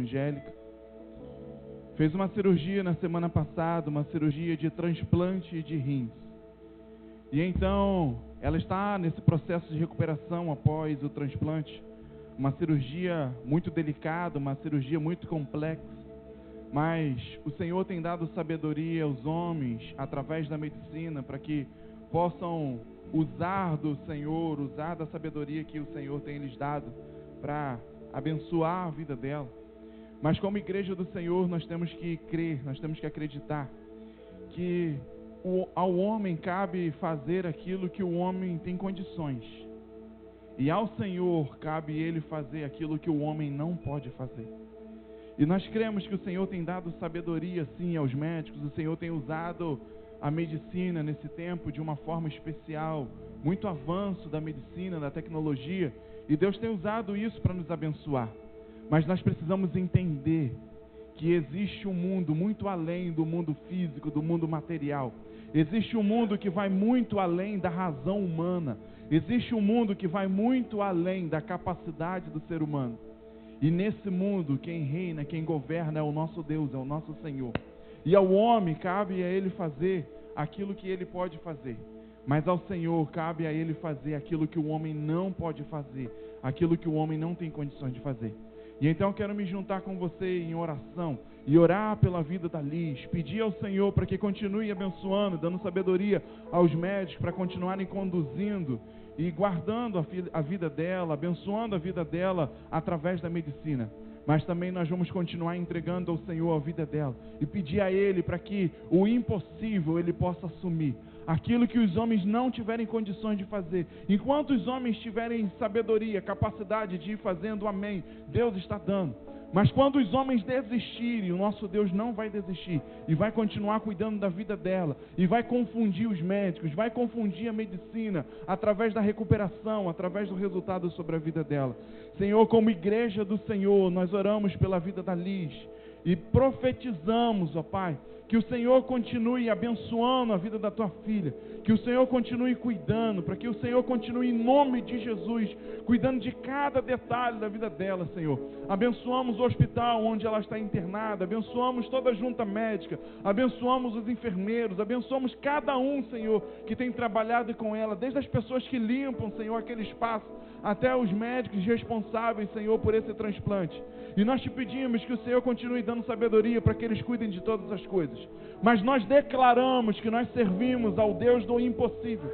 Angélica. Fez uma cirurgia na semana passada, uma cirurgia de transplante de rins. E então, ela está nesse processo de recuperação após o transplante. Uma cirurgia muito delicada, uma cirurgia muito complexa. Mas o Senhor tem dado sabedoria aos homens, através da medicina, para que possam usar do Senhor, usar da sabedoria que o Senhor tem lhes dado, para abençoar a vida dela. Mas como igreja do Senhor, nós temos que crer, nós temos que acreditar que ao homem cabe fazer aquilo que o homem tem condições. E ao Senhor cabe Ele fazer aquilo que o homem não pode fazer. E nós cremos que o Senhor tem dado sabedoria, sim, aos médicos. O Senhor tem usado a medicina nesse tempo de uma forma especial. Muito avanço da medicina, da tecnologia. E Deus tem usado isso para nos abençoar. Mas nós precisamos entender que existe um mundo muito além do mundo físico, do mundo material. Existe um mundo que vai muito além da razão humana. Existe um mundo que vai muito além da capacidade do ser humano. E nesse mundo, quem reina, quem governa é o nosso Deus, é o nosso Senhor. E ao homem cabe a ele fazer aquilo que ele pode fazer. Mas ao Senhor cabe a ele fazer aquilo que o homem não pode fazer, aquilo que o homem não tem condições de fazer. E então eu quero me juntar com você em oração e orar pela vida da Liz, pedir ao Senhor para que continue abençoando, dando sabedoria aos médicos para continuarem conduzindo e guardando a vida dela, abençoando a vida dela através da medicina. Mas também nós vamos continuar entregando ao Senhor a vida dela e pedir a Ele para que o impossível Ele possa assumir. Aquilo que os homens não tiverem condições de fazer. Enquanto os homens tiverem sabedoria, capacidade de ir fazendo, amém, Deus está dando. Mas quando os homens desistirem, o nosso Deus não vai desistir. E vai continuar cuidando da vida dela. E vai confundir os médicos, vai confundir a medicina, através da recuperação, através do resultado sobre a vida dela. Senhor, como igreja do Senhor, nós oramos pela vida da Liz. E profetizamos, ó Pai, que o Senhor continue abençoando a vida da tua filha, que o Senhor continue cuidando, para que o Senhor continue em nome de Jesus, cuidando de cada detalhe da vida dela, Senhor. Abençoamos o hospital onde ela está internada, abençoamos toda a junta médica, abençoamos os enfermeiros, abençoamos cada um, Senhor, que tem trabalhado com ela, desde as pessoas que limpam, Senhor, aquele espaço, até os médicos responsáveis, Senhor, por esse transplante. E nós te pedimos que o Senhor continue dando sabedoria para que eles cuidem de todas as coisas. Mas nós declaramos que nós servimos ao Deus do impossível.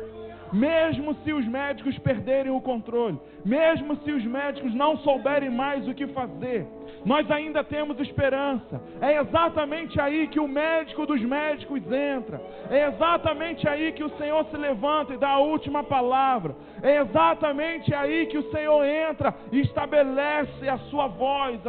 Mesmo se os médicos perderem o controle, mesmo se os médicos não souberem mais o que fazer, nós ainda temos esperança. É exatamente aí que o médico dos médicos entra. É exatamente aí que o Senhor se levanta e dá a última palavra. É exatamente aí que o Senhor entra e estabelece a sua voz,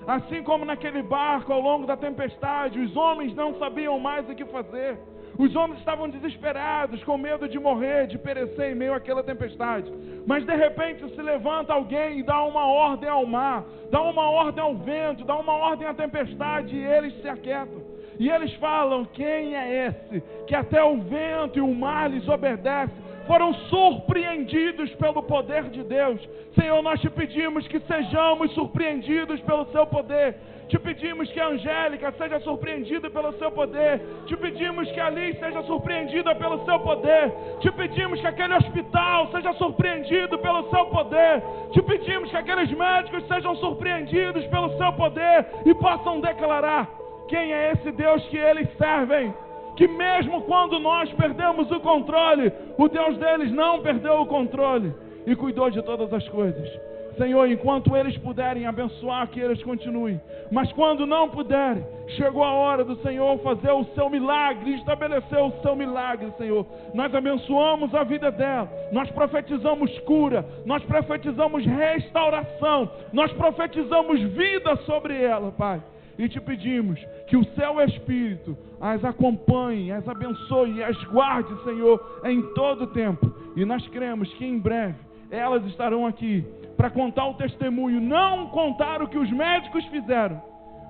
Assim como naquele barco ao longo da tempestade, os homens não sabiam mais o que fazer. Os homens estavam desesperados, com medo de morrer, de perecer em meio àquela tempestade. Mas de repente se levanta alguém e dá uma ordem ao mar, dá uma ordem ao vento, dá uma ordem à tempestade, e eles se aquietam. E eles falam: quem é esse que até o vento e o mar lhes obedecem? Foram surpreendidos pelo poder de Deus. Senhor, nós te pedimos que sejamos surpreendidos pelo seu poder. Te pedimos que a Angélica seja surpreendida pelo seu poder. Te pedimos que a Liz seja surpreendida pelo seu poder. Te pedimos que aquele hospital seja surpreendido pelo seu poder. Te pedimos que aqueles médicos sejam surpreendidos pelo seu poder e possam declarar quem é esse Deus que eles servem. Que mesmo quando nós perdemos o controle, o Deus deles não perdeu o controle e cuidou de todas as coisas. Senhor, enquanto eles puderem abençoar, que eles continuem. Mas quando não puderem, chegou a hora do Senhor fazer o seu milagre, estabelecer o seu milagre, Senhor. Nós abençoamos a vida dela, nós profetizamos cura, nós profetizamos restauração, nós profetizamos vida sobre ela, Pai. E te pedimos que o seu Espírito as acompanhe, as abençoe e as guarde, Senhor, em todo o tempo. E nós cremos que em breve elas estarão aqui para contar o testemunho, não contar o que os médicos fizeram,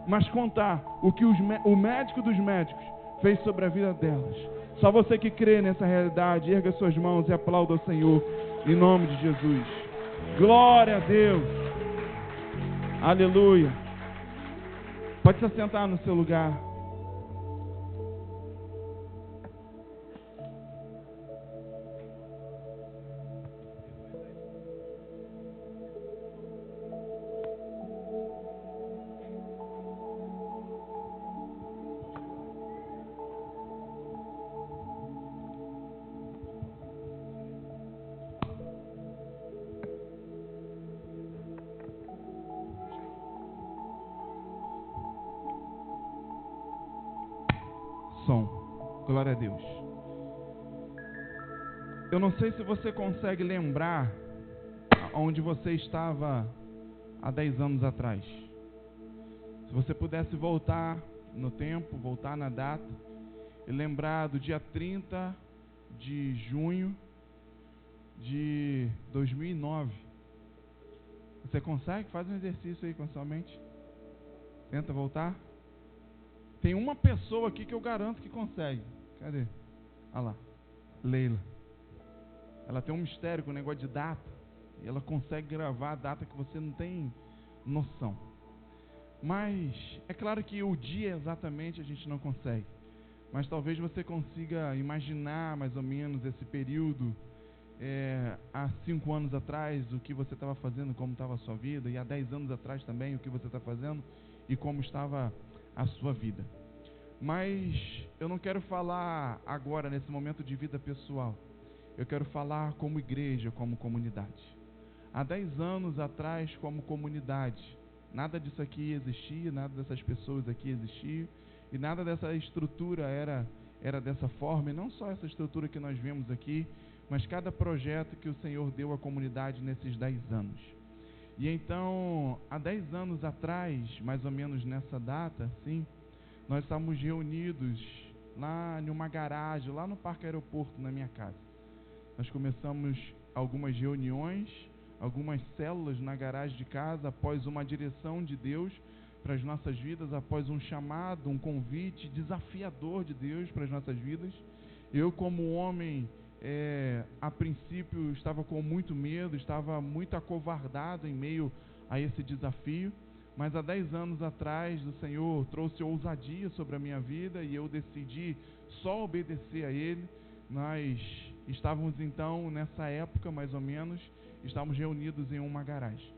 mas contar o que o médico dos médicos fez sobre a vida delas. Só você que crê nessa realidade, erga suas mãos e aplauda ao Senhor, em nome de Jesus. Glória a Deus. Aleluia. Pode se assentar no seu lugar. Glória a Deus. Eu não sei se você consegue lembrar onde você estava há 10 anos atrás. Se você pudesse voltar no tempo, voltar na data e lembrar do dia 30 de junho de 2009. Você consegue? Faz um exercício aí com a sua mente. Tenta voltar. Tem uma pessoa aqui que eu garanto que consegue. Cadê? Olha lá, Leila. Ela tem um mistério com o negócio de data. E ela consegue gravar a data que você não tem noção. Mas é claro que o dia exatamente a gente não consegue. Mas talvez você consiga imaginar mais ou menos esse período. Há 5 anos atrás, o que você estava fazendo, como estava a sua vida. E há 10 anos atrás também, o que você está fazendo e como estava a sua vida. Mas eu não quero falar agora nesse momento de vida pessoal. Eu quero falar como igreja, como comunidade. Há 10 anos atrás, como comunidade, nada disso aqui existia, nada dessas pessoas aqui existia, e nada dessa estrutura era dessa forma, e não só essa estrutura que nós vemos aqui, mas cada projeto que o Senhor deu à comunidade nesses 10 anos. E então, há 10 anos atrás, mais ou menos nessa data, sim, nós estávamos reunidos lá em uma garagem, lá no Parque Aeroporto, na minha casa. Nós começamos algumas reuniões, algumas células na garagem de casa, após uma direção de Deus para as nossas vidas, após um chamado, um convite desafiador de Deus para as nossas vidas. Eu, como homem, a princípio estava com muito medo, estava muito acovardado em meio a esse desafio. Mas há 10 anos atrás o Senhor trouxe ousadia sobre a minha vida e eu decidi só obedecer a Ele. Nós estávamos então, nessa época mais ou menos, estávamos reunidos em uma garagem.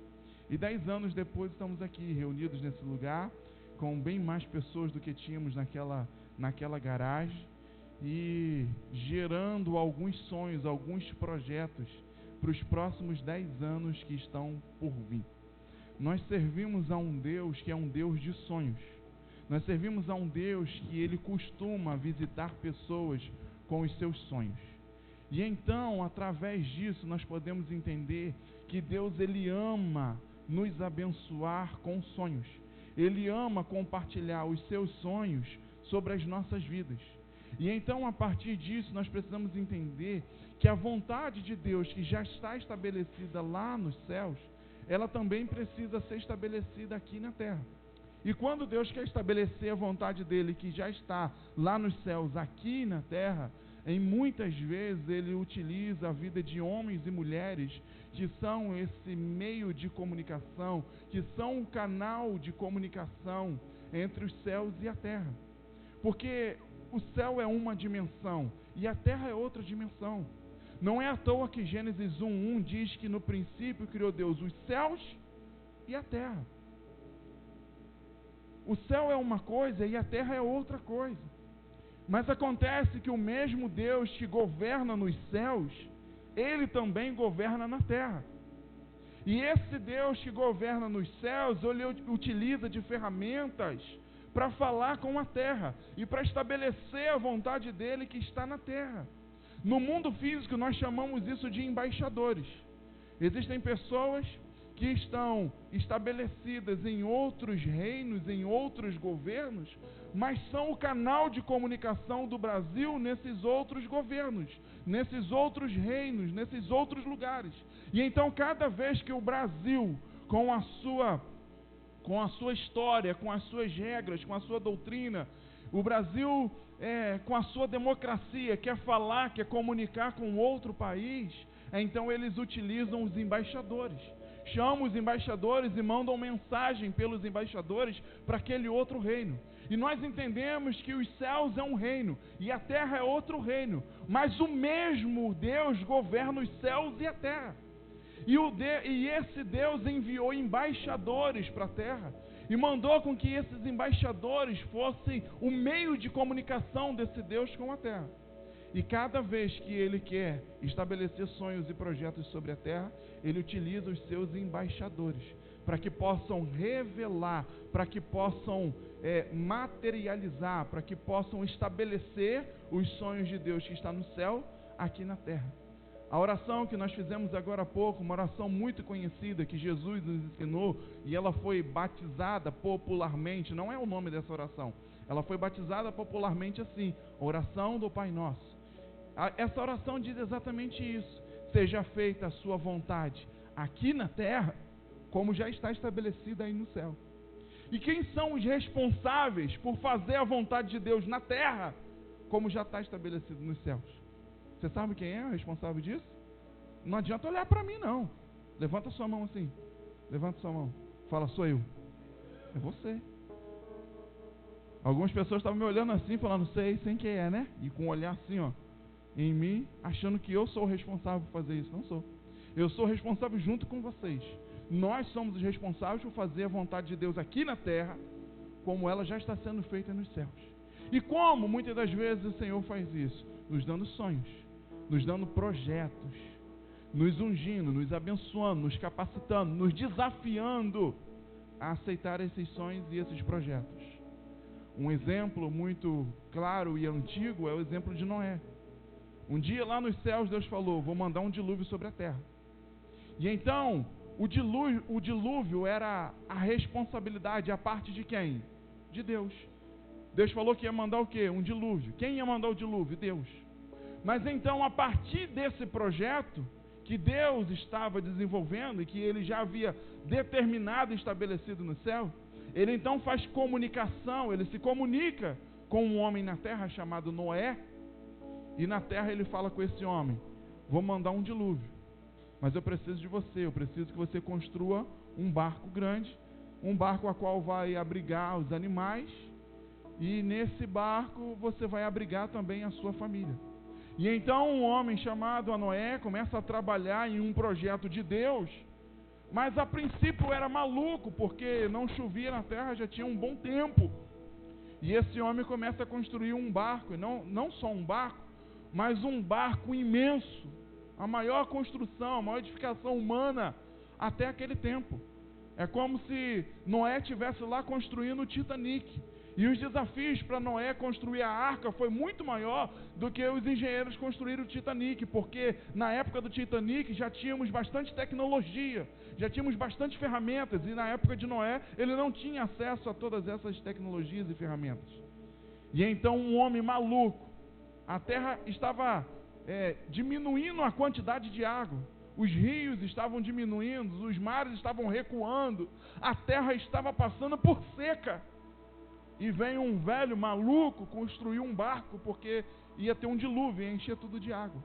E 10 anos depois estamos aqui, reunidos nesse lugar, com bem mais pessoas do que tínhamos naquela garagem, e gerando alguns sonhos, alguns projetos para os próximos 10 anos que estão por vir. Nós servimos a um Deus que é um Deus de sonhos. Nós servimos a um Deus que Ele costuma visitar pessoas com os seus sonhos. E então, através disso, nós podemos entender que Deus, Ele ama nos abençoar com sonhos. Ele ama compartilhar os seus sonhos sobre as nossas vidas. E então, a partir disso, nós precisamos entender que a vontade de Deus, que já está estabelecida lá nos céus, ela também precisa ser estabelecida aqui na terra. E quando Deus quer estabelecer a vontade dele, que já está lá nos céus, aqui na terra, em muitas vezes ele utiliza a vida de homens e mulheres que são esse meio de comunicação, que são o canal de comunicação entre os céus e a terra. Porque o céu é uma dimensão e a terra é outra dimensão. Não é à toa que Gênesis 1:1 diz que no princípio criou Deus os céus e a terra. O céu é uma coisa e a terra é outra coisa. Mas acontece que o mesmo Deus que governa nos céus, Ele também governa na terra. E esse Deus que governa nos céus, Ele utiliza de ferramentas para falar com a terra e para estabelecer a vontade dEle que está na terra. No mundo físico nós chamamos isso de embaixadores. Existem pessoas que estão estabelecidas em outros reinos, em outros governos, mas são o canal de comunicação do Brasil nesses outros governos, nesses outros reinos, nesses outros lugares. E então cada vez que o Brasil, com a sua história, com as suas regras, com a sua doutrina, o Brasil com a sua democracia quer falar, quer comunicar com outro país, então eles utilizam os embaixadores. chamam os embaixadores e mandam mensagem pelos embaixadores para aquele outro reino. E nós entendemos que os céus é um reino e a terra é outro reino, mas o mesmo Deus governa os céus e a terra. E esse Deus enviou embaixadores para a terra e mandou com que esses embaixadores fossem o meio de comunicação desse Deus com a terra. E cada vez que Ele quer estabelecer sonhos e projetos sobre a terra, Ele utiliza os seus embaixadores para que possam revelar, para que possam materializar, para que possam estabelecer os sonhos de Deus que está no céu, aqui na terra. A oração que nós fizemos agora há pouco, uma oração muito conhecida que Jesus nos ensinou, e ela foi batizada popularmente, não é o nome dessa oração, ela foi batizada popularmente assim, oração do Pai Nosso. Essa oração diz exatamente isso: seja feita a sua vontade aqui na terra, como já está estabelecida aí no céu. E quem são os responsáveis por fazer a vontade de Deus na terra, como já está estabelecido nos céus? Você sabe quem é o responsável disso? Não adianta olhar para mim, não. Levanta sua mão assim. Levanta sua mão. Fala, sou eu. É você. Algumas pessoas estavam me olhando assim, falando, sei quem é, né? E com um olhar assim, ó, em mim, achando que eu sou o responsável por fazer isso. Não sou. Eu sou responsável junto com vocês. Nós somos os responsáveis por fazer a vontade de Deus aqui na terra, como ela já está sendo feita nos céus. E como muitas das vezes o Senhor faz isso? Nos dando sonhos, nos dando projetos, nos ungindo, nos abençoando, nos capacitando, nos desafiando a aceitar esses sonhos e esses projetos. Um exemplo muito claro e antigo é o exemplo de Noé. Um dia lá nos céus Deus falou, vou mandar um dilúvio sobre a terra. E então o dilúvio era a responsabilidade, a parte de quem? De Deus. Deus falou que ia mandar o quê? Um dilúvio. Quem ia mandar o dilúvio? Deus. Mas então, a partir desse projeto que Deus estava desenvolvendo e que Ele já havia determinado e estabelecido no céu, Ele então faz comunicação, Ele se comunica com um homem na terra chamado Noé, e na terra Ele fala com esse homem, vou mandar um dilúvio, mas eu preciso de você, eu preciso que você construa um barco grande, um barco a qual vai abrigar os animais, e nesse barco você vai abrigar também a sua família. E então um homem chamado Noé começa a trabalhar em um projeto de Deus, mas a princípio era maluco, porque não chovia na terra já tinha um bom tempo. E esse homem começa a construir um barco, e não só um barco, mas um barco imenso, a maior construção, a maior edificação humana até aquele tempo. É como se Noé estivesse lá construindo o Titanic. E os desafios para Noé construir a arca foi muito maior do que os engenheiros construíram o Titanic, porque na época do Titanic já tínhamos bastante tecnologia, já tínhamos bastante ferramentas, e na época de Noé ele não tinha acesso a todas essas tecnologias e ferramentas. E então um homem maluco, a terra estava diminuindo a quantidade de água, os rios estavam diminuindo, os mares estavam recuando, a terra estava passando por seca. E vem um velho maluco construir um barco, porque ia ter um dilúvio, ia encher tudo de água.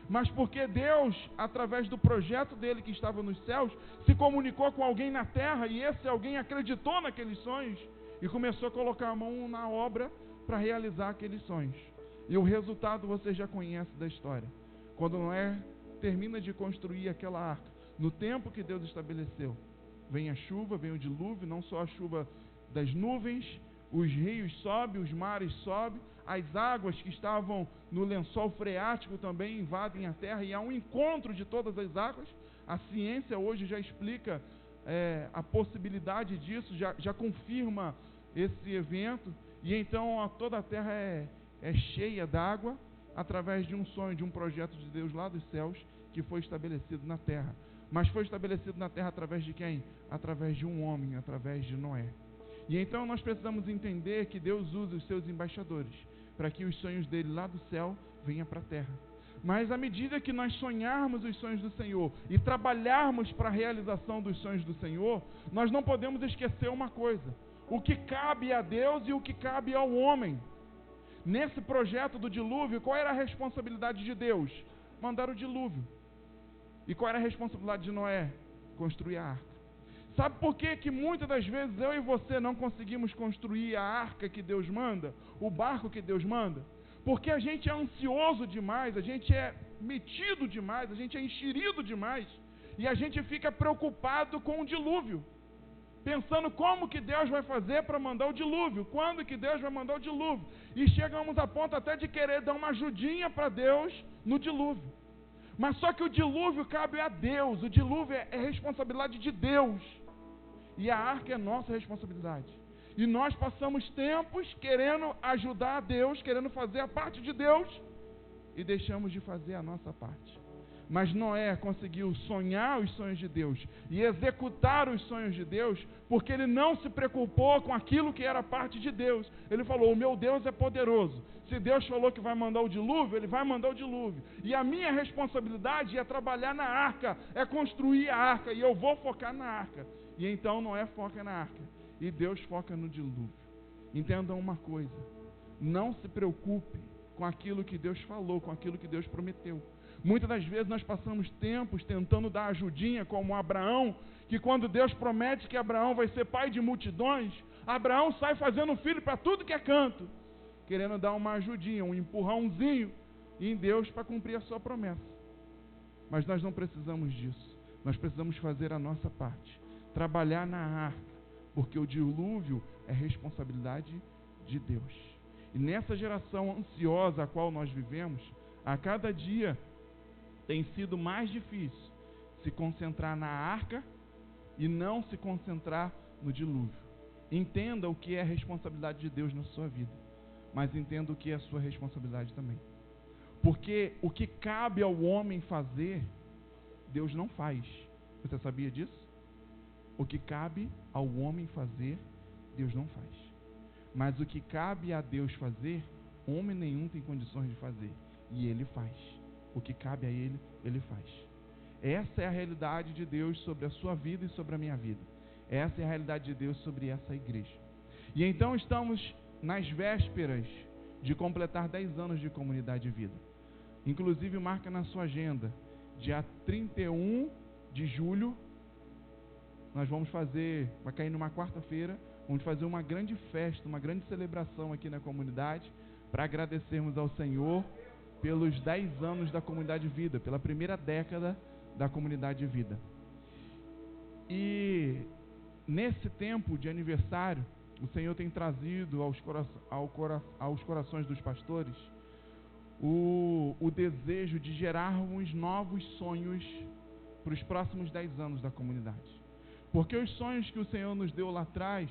Mas porque Deus, através do projeto dele que estava nos céus, se comunicou com alguém na terra, e esse alguém acreditou naqueles sonhos, e começou a colocar a mão na obra para realizar aqueles sonhos. E o resultado você já conhece da história. Quando Noé termina de construir aquela arca, no tempo que Deus estabeleceu, vem a chuva, vem o dilúvio, não só a chuva das nuvens, os rios sobem, os mares sobem, as águas que estavam no lençol freático também invadem a terra, e há um encontro de todas as águas. A ciência hoje já explica a possibilidade disso, já confirma esse evento, e então toda a terra é cheia d'água, através de um sonho, de um projeto de Deus lá dos céus, que foi estabelecido na terra. Mas foi estabelecido na terra através de quem? Através de um homem, através de Noé. E então nós precisamos entender que Deus usa os seus embaixadores para que os sonhos dele lá do céu venham para a terra. Mas à medida que nós sonharmos os sonhos do Senhor e trabalharmos para a realização dos sonhos do Senhor, nós não podemos esquecer uma coisa: o que cabe a Deus e o que cabe ao homem. Nesse projeto do dilúvio, qual era a responsabilidade de Deus? Mandar o dilúvio. E qual era a responsabilidade de Noé? construir a arca. Sabe por que muitas das vezes eu e você não conseguimos construir a arca que Deus manda, o barco que Deus manda? Porque a gente é ansioso demais, a gente é metido demais, a gente é enxerido demais, e a gente fica preocupado com o dilúvio, pensando como que Deus vai fazer para mandar o dilúvio, quando que Deus vai mandar o dilúvio, e chegamos a ponto até de querer dar uma ajudinha para Deus no dilúvio. Mas só que o dilúvio cabe a Deus, o dilúvio é responsabilidade de Deus, e a arca é nossa responsabilidade. E nós passamos tempos querendo ajudar a Deus, querendo fazer a parte de Deus, e deixamos de fazer a nossa parte. Mas Noé conseguiu sonhar os sonhos de Deus e executar os sonhos de Deus, porque ele não se preocupou com aquilo que era parte de Deus. Ele falou: o meu Deus é poderoso. Se Deus falou que vai mandar o dilúvio, Ele vai mandar o dilúvio. E a minha responsabilidade é trabalhar na arca, é construir a arca, e eu vou focar na arca. E então Noé foca na arca, e Deus foca no dilúvio. Entendam uma coisa: não se preocupe com aquilo que Deus falou, com aquilo que Deus prometeu. Muitas das vezes nós passamos tempos tentando dar ajudinha, como Abraão, que quando Deus promete que Abraão vai ser pai de multidões, Abraão sai fazendo filho para tudo que é canto, querendo dar uma ajudinha, um empurrãozinho em Deus para cumprir a sua promessa. Mas nós não precisamos disso. Nós precisamos fazer a nossa parte, trabalhar na arca, porque o dilúvio é responsabilidade de Deus. E nessa geração ansiosa a qual nós vivemos, a cada dia tem sido mais difícil se concentrar na arca e não se concentrar no dilúvio. Entenda o que é a responsabilidade de Deus na sua vida, mas entenda o que é a sua responsabilidade também. Porque o que cabe ao homem fazer, Deus não faz. Você sabia disso? O que cabe ao homem fazer, Deus não faz. Mas o que cabe a Deus fazer, homem nenhum tem condições de fazer, e Ele faz. O que cabe a Ele, Ele faz. Essa é a realidade de Deus sobre a sua vida e sobre a minha vida. Essa é a realidade de Deus sobre essa igreja. E então estamos nas vésperas de completar 10 anos de Comunidade de Vida. Inclusive, marca na sua agenda, dia 31 de julho, nós vamos fazer, vai cair numa quarta-feira, vamos fazer uma grande festa, uma grande celebração aqui na comunidade, para agradecermos ao Senhor pelos 10 anos da Comunidade de Vida, pela primeira década da Comunidade de Vida. E nesse tempo de aniversário, o Senhor tem trazido aos corações dos pastores o desejo de gerarmos novos sonhos para os próximos 10 anos da comunidade. Porque os sonhos que o Senhor nos deu lá atrás,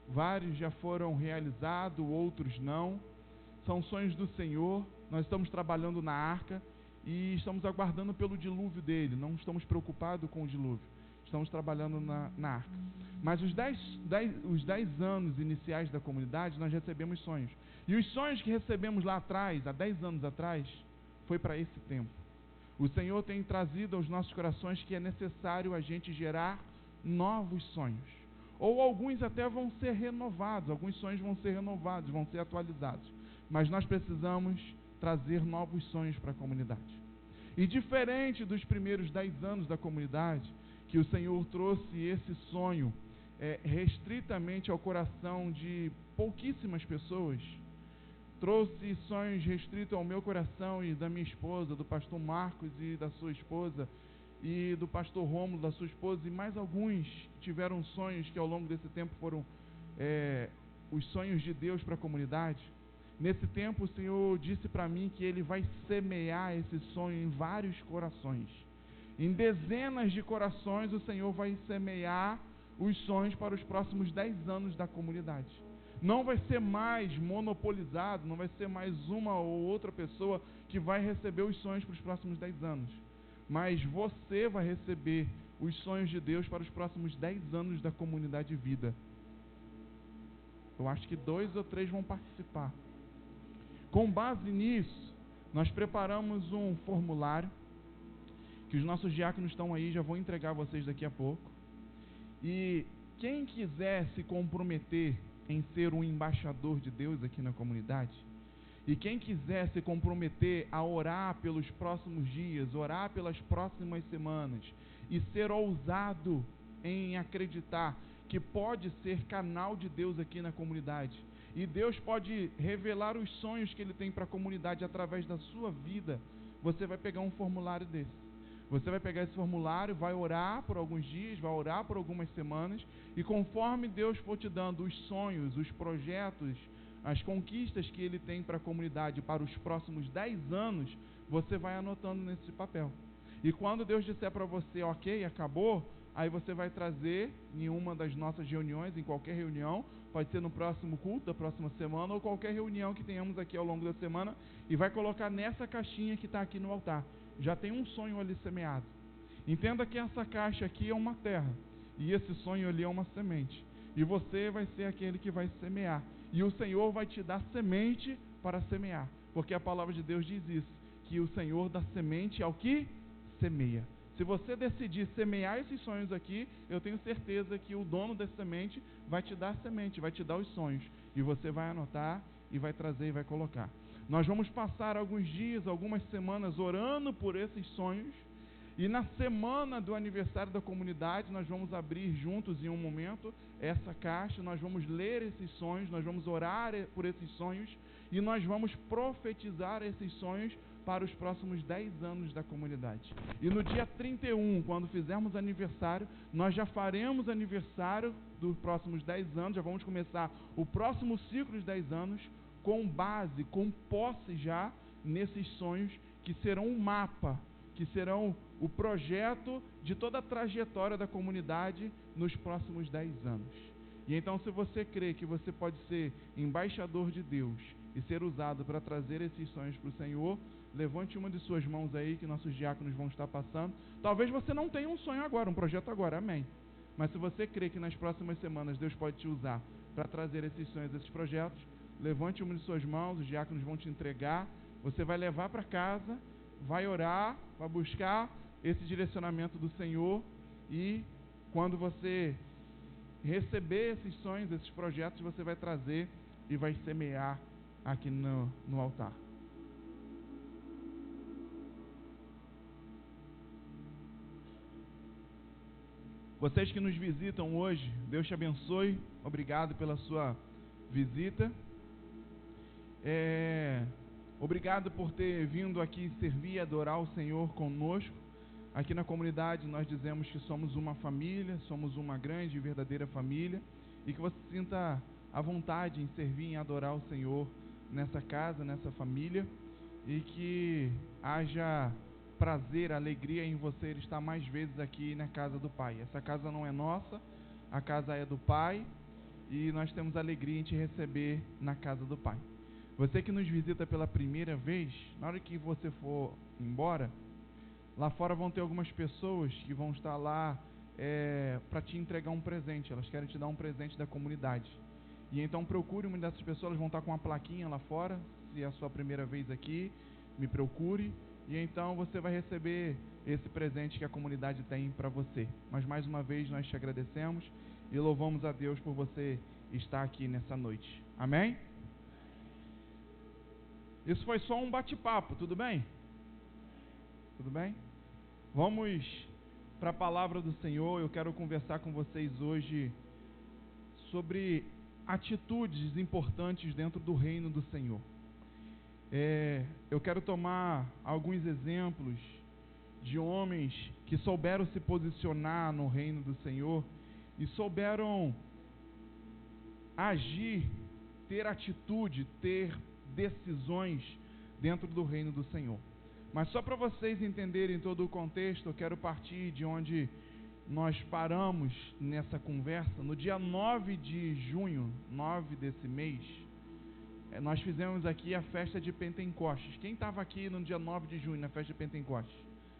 vários já foram realizados, outros não. São sonhos do Senhor. Nós estamos trabalhando na arca e estamos aguardando pelo dilúvio dele. Não estamos preocupados com o dilúvio. Estamos trabalhando na arca. Mas os 10 anos iniciais da comunidade, nós recebemos sonhos. E os sonhos que recebemos lá atrás, há 10 anos atrás, foi para esse tempo. O Senhor tem trazido aos nossos corações que é necessário a gente gerar novos sonhos. Ou alguns até vão ser renovados, alguns sonhos vão ser renovados, vão ser atualizados. Mas nós precisamos trazer novos sonhos para a comunidade. E diferente dos primeiros 10 anos da comunidade, que o Senhor trouxe esse sonho restritamente ao coração de pouquíssimas pessoas, trouxe sonhos restritos ao meu coração e da minha esposa, do pastor Marcos e da sua esposa, e do pastor Rômulo, da sua esposa, e mais alguns tiveram sonhos que ao longo desse tempo foram os sonhos de Deus para a comunidade. Nesse tempo o Senhor disse para mim que Ele vai semear esse sonho em vários corações. Em dezenas de corações o Senhor vai semear os sonhos para os próximos 10 anos da comunidade. Não vai ser mais monopolizado, não vai ser mais uma ou outra pessoa que vai receber os sonhos para os próximos 10 anos. Mas você vai receber os sonhos de Deus para os próximos 10 anos da comunidade de vida. Eu acho que 2 ou 3 vão participar. Com base nisso, nós preparamos um formulário que os nossos diáconos estão aí, já vou entregar a vocês daqui a pouco. E quem quiser se comprometer em ser um embaixador de Deus aqui na comunidade, e quem quiser se comprometer a orar pelos próximos dias, orar pelas próximas semanas, e ser ousado em acreditar que pode ser canal de Deus aqui na comunidade. E Deus pode revelar os sonhos que Ele tem para a comunidade através da sua vida. Você vai pegar um formulário desse. Você vai pegar esse formulário, vai orar por alguns dias, vai orar por algumas semanas, e conforme Deus for te dando os sonhos, os projetos, as conquistas que Ele tem para a comunidade para os próximos 10 anos, você vai anotando nesse papel. E quando Deus disser para você, ok, acabou, aí você vai trazer em uma das nossas reuniões, em qualquer reunião, pode ser no próximo culto da próxima semana, ou qualquer reunião que tenhamos aqui ao longo da semana, e vai colocar nessa caixinha que está aqui no altar. Já tem um sonho ali semeado. Entenda que essa caixa aqui é uma terra, e esse sonho ali é uma semente. E você vai ser aquele que vai semear. E o Senhor vai te dar semente para semear. Porque a palavra de Deus diz isso, que o Senhor dá semente ao que semeia. Se você decidir semear esses sonhos aqui, eu tenho certeza que o dono dessa semente vai te dar a semente, vai te dar os sonhos. E você vai anotar e vai trazer e vai colocar. Nós vamos passar alguns dias, algumas semanas orando por esses sonhos. E na semana do aniversário da comunidade, nós vamos abrir juntos em um momento essa caixa, nós vamos ler esses sonhos, nós vamos orar por esses sonhos e nós vamos profetizar esses sonhos para os próximos 10 anos da comunidade. E no dia 31, quando fizermos aniversário, nós já faremos aniversário dos próximos 10 anos, já vamos começar o próximo ciclo de 10 anos com base, com posse já nesses sonhos que serão um mapa, que serão o projeto de toda a trajetória da comunidade nos próximos 10 anos. E então, se você crê que você pode ser embaixador de Deus e ser usado para trazer esses sonhos para o Senhor, levante uma de suas mãos aí, que nossos diáconos vão estar passando. Talvez você não tenha um sonho agora, um projeto agora, amém. Mas se você crê que nas próximas semanas Deus pode te usar para trazer esses sonhos, esses projetos, levante uma de suas mãos, os diáconos vão te entregar, você vai levar para casa, vai orar, vai buscar esse direcionamento do Senhor, e quando você receber esses sonhos, esses projetos, você vai trazer e vai semear aqui no altar. Vocês que nos visitam hoje, Deus te abençoe, obrigado pela sua visita. Obrigado por ter vindo aqui servir e adorar o Senhor conosco. Aqui na comunidade nós dizemos que somos uma família, somos uma grande e verdadeira família, e que você sinta a vontade em servir e adorar o Senhor nessa casa, nessa família, e que haja prazer, alegria em você estar mais vezes aqui na casa do Pai. Essa casa não é nossa, a casa é do Pai, e nós temos alegria em te receber na casa do Pai. Você que nos visita pela primeira vez, na hora que você for embora, lá fora vão ter algumas pessoas que vão estar lá para te entregar um presente. Elas querem te dar um presente da comunidade. E então procure uma dessas pessoas, elas vão estar com uma plaquinha lá fora. Se é a sua primeira vez aqui, me procure. E então você vai receber esse presente que a comunidade tem para você. Mas mais uma vez nós te agradecemos e louvamos a Deus por você estar aqui nessa noite. Amém? Isso foi só um bate-papo, tudo bem? Tudo bem? Vamos para a palavra do Senhor. Eu quero conversar com vocês hoje sobre atitudes importantes dentro do reino do Senhor. Eu quero tomar alguns exemplos de homens que souberam se posicionar no reino do Senhor e souberam agir, ter atitude, ter decisões dentro do reino do Senhor. Mas só para vocês entenderem todo o contexto, eu quero partir de onde nós paramos nessa conversa. No dia 9 de junho, 9 desse mês, nós fizemos aqui a festa de Pentecostes. Quem estava aqui no dia 9 de junho, na festa de Pentecostes?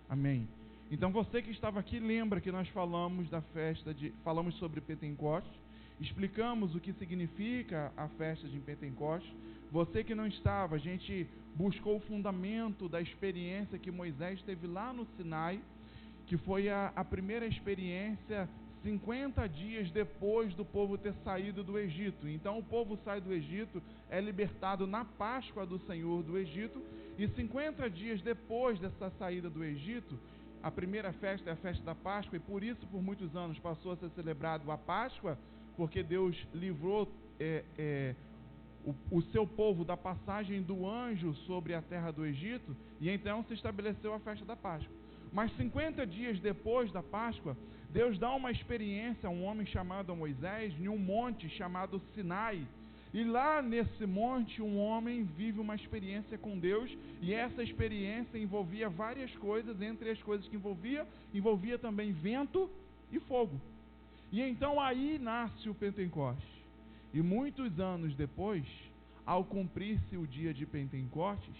Amém. Então você que estava aqui, lembra que nós falamos falamos sobre Pentecostes, explicamos o que significa a festa de Pentecostes. Você que não estava, a gente buscou o fundamento da experiência que Moisés teve lá no Sinai, que foi a primeira experiência 50 dias depois do povo ter saído do Egito. Então o povo sai do Egito, é libertado na Páscoa do Senhor do Egito, e 50 dias depois dessa saída do Egito, a primeira festa é a festa da Páscoa, e por isso, por muitos anos, passou a ser celebrado a Páscoa, porque Deus livrou o seu povo da passagem do anjo sobre a terra do Egito, e então se estabeleceu a festa da Páscoa. Mas 50 dias depois da Páscoa, Deus dá uma experiência a um homem chamado Moisés, em um monte chamado Sinai. E lá nesse monte, um homem vive uma experiência com Deus, e essa experiência envolvia várias coisas. Entre as coisas que envolvia também vento e fogo. E então aí nasce o Pentecostes. E muitos anos depois, ao cumprir-se o dia de Pentecostes,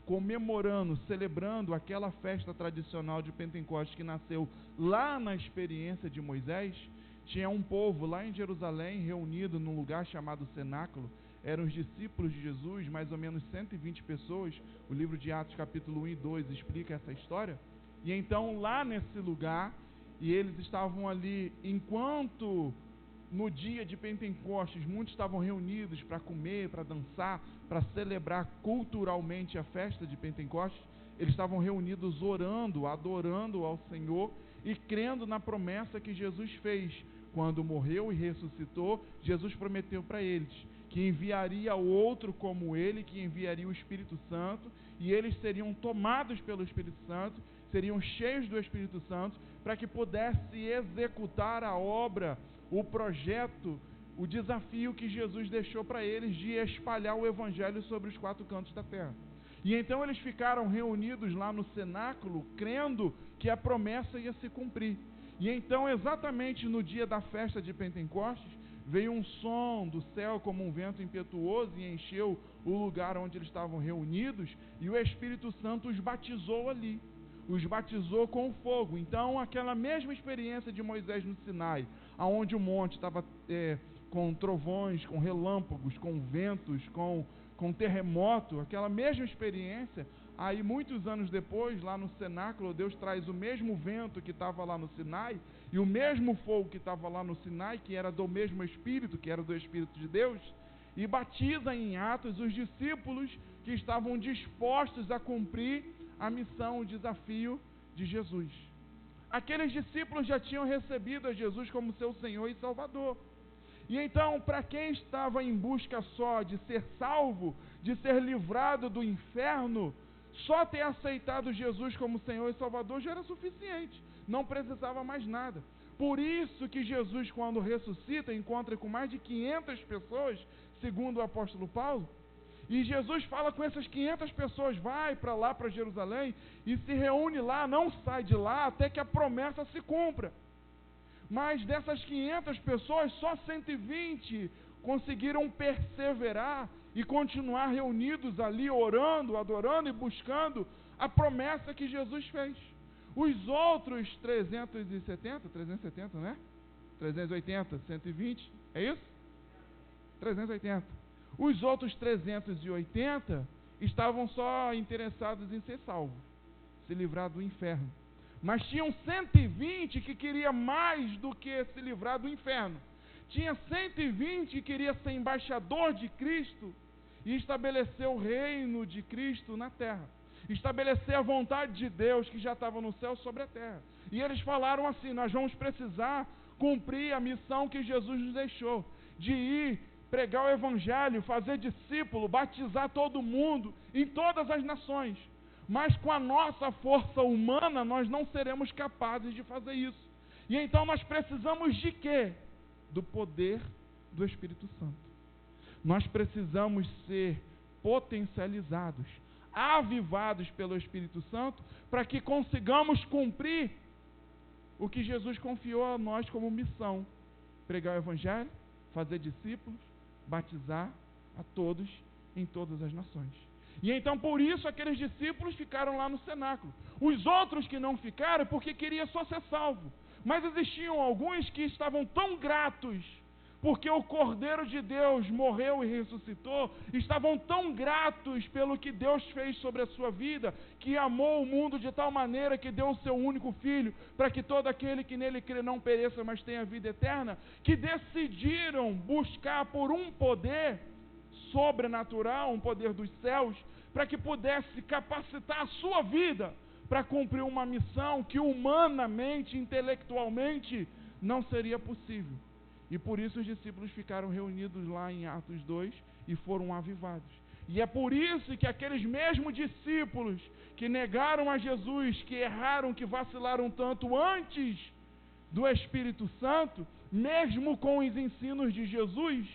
comemorando, celebrando aquela festa tradicional de Pentecostes que nasceu lá na experiência de Moisés, tinha um povo lá em Jerusalém reunido num lugar chamado Cenáculo. Eram os discípulos de Jesus, mais ou menos 120 pessoas. O livro de Atos capítulo 1 e 2 explica essa história. E então lá nesse lugar, e eles estavam ali, enquanto no dia de Pentecostes muitos estavam reunidos para comer, para dançar, para celebrar culturalmente a festa de Pentecostes, eles estavam reunidos orando, adorando ao Senhor e crendo na promessa que Jesus fez. Quando morreu e ressuscitou, Jesus prometeu para eles que enviaria outro como ele, que enviaria o Espírito Santo, e eles seriam tomados pelo Espírito Santo, seriam cheios do Espírito Santo, para que pudesse executar a obra, o projeto, o desafio que Jesus deixou para eles de espalhar o Evangelho sobre os 4 cantos da terra. E então eles ficaram reunidos lá no cenáculo, crendo que a promessa ia se cumprir. E então, exatamente no dia da festa de Pentecostes, veio um som do céu como um vento impetuoso e encheu o lugar onde eles estavam reunidos, e o Espírito Santo os batizou ali, os batizou com fogo. Então, aquela mesma experiência de Moisés no Sinai, aonde o monte estava com trovões, com relâmpagos, com ventos, com terremoto, aquela mesma experiência. Aí muitos anos depois, lá no cenáculo, Deus traz o mesmo vento que estava lá no Sinai, e o mesmo fogo que estava lá no Sinai, que era do mesmo Espírito, que era do Espírito de Deus, e batiza em Atos os discípulos que estavam dispostos a cumprir a missão, o desafio de Jesus. Aqueles discípulos já tinham recebido a Jesus como seu Senhor e Salvador. E então, para quem estava em busca só de ser salvo, de ser livrado do inferno, só ter aceitado Jesus como Senhor e Salvador já era suficiente, não precisava mais nada. Por isso que Jesus, quando ressuscita, encontra com mais de 500 pessoas, segundo o apóstolo Paulo, e Jesus fala com essas 500 pessoas, vai para lá, para Jerusalém, e se reúne lá, não sai de lá até que a promessa se cumpra. Mas dessas 500 pessoas, só 120 conseguiram perseverar e continuar reunidos ali, orando, adorando e buscando a promessa que Jesus fez. Os outros 370, né? 380, 120, é isso? 380. Os outros 380 estavam só interessados em ser salvos, se livrar do inferno. Mas tinham 120 que queria mais do que se livrar do inferno. Tinha 120 que queria ser embaixador de Cristo e estabelecer o reino de Cristo na terra. Estabelecer a vontade de Deus que já estava no céu sobre a terra. E eles falaram assim: nós vamos precisar cumprir a missão que Jesus nos deixou, de ir pregar o Evangelho, fazer discípulo, batizar todo mundo em todas as nações. Mas com a nossa força humana nós não seremos capazes de fazer isso. E então nós precisamos de quê? Do poder do Espírito Santo. Nós precisamos ser potencializados, avivados pelo Espírito Santo, para que consigamos cumprir o que Jesus confiou a nós como missão: pregar o Evangelho, fazer discípulos, batizar a todos em todas as nações. E então por isso aqueles discípulos ficaram lá no cenáculo. Os outros que não ficaram porque queriam só ser salvo. Mas existiam alguns que estavam tão gratos porque o Cordeiro de Deus morreu e ressuscitou, estavam tão gratos pelo que Deus fez sobre a sua vida, que amou o mundo de tal maneira que deu o seu único Filho, para que todo aquele que nele crê não pereça, mas tenha vida eterna, que decidiram buscar por um poder sobrenatural, um poder dos céus, para que pudesse capacitar a sua vida para cumprir uma missão que humanamente, intelectualmente, não seria possível. E por isso os discípulos ficaram reunidos lá em Atos 2 e foram avivados. E é por isso que aqueles mesmos discípulos que negaram a Jesus, que erraram, que vacilaram tanto antes do Espírito Santo, mesmo com os ensinos de Jesus,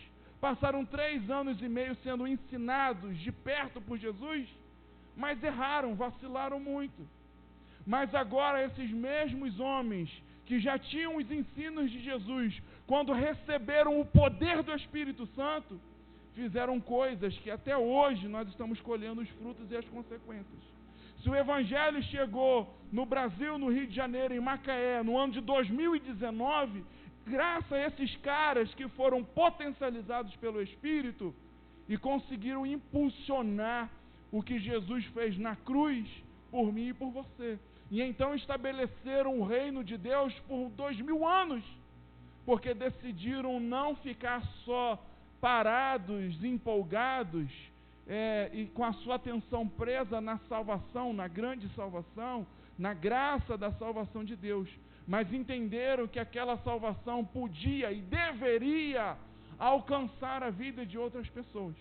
passaram 3 anos e meio sendo ensinados de perto por Jesus, mas erraram, vacilaram muito. Mas agora esses mesmos homens que já tinham os ensinos de Jesus, quando receberam o poder do Espírito Santo, fizeram coisas que até hoje nós estamos colhendo os frutos e as consequências. Se o Evangelho chegou no Brasil, no Rio de Janeiro, em Macaé, no ano de 2019, graças a esses caras que foram potencializados pelo Espírito e conseguiram impulsionar o que Jesus fez na cruz por mim e por você. E então estabeleceram o reino de Deus por 2000 anos, porque decidiram não ficar só parados, empolgados, e com a sua atenção presa na salvação, na grande salvação, na graça da salvação de Deus, mas entenderam que aquela salvação podia e deveria alcançar a vida de outras pessoas.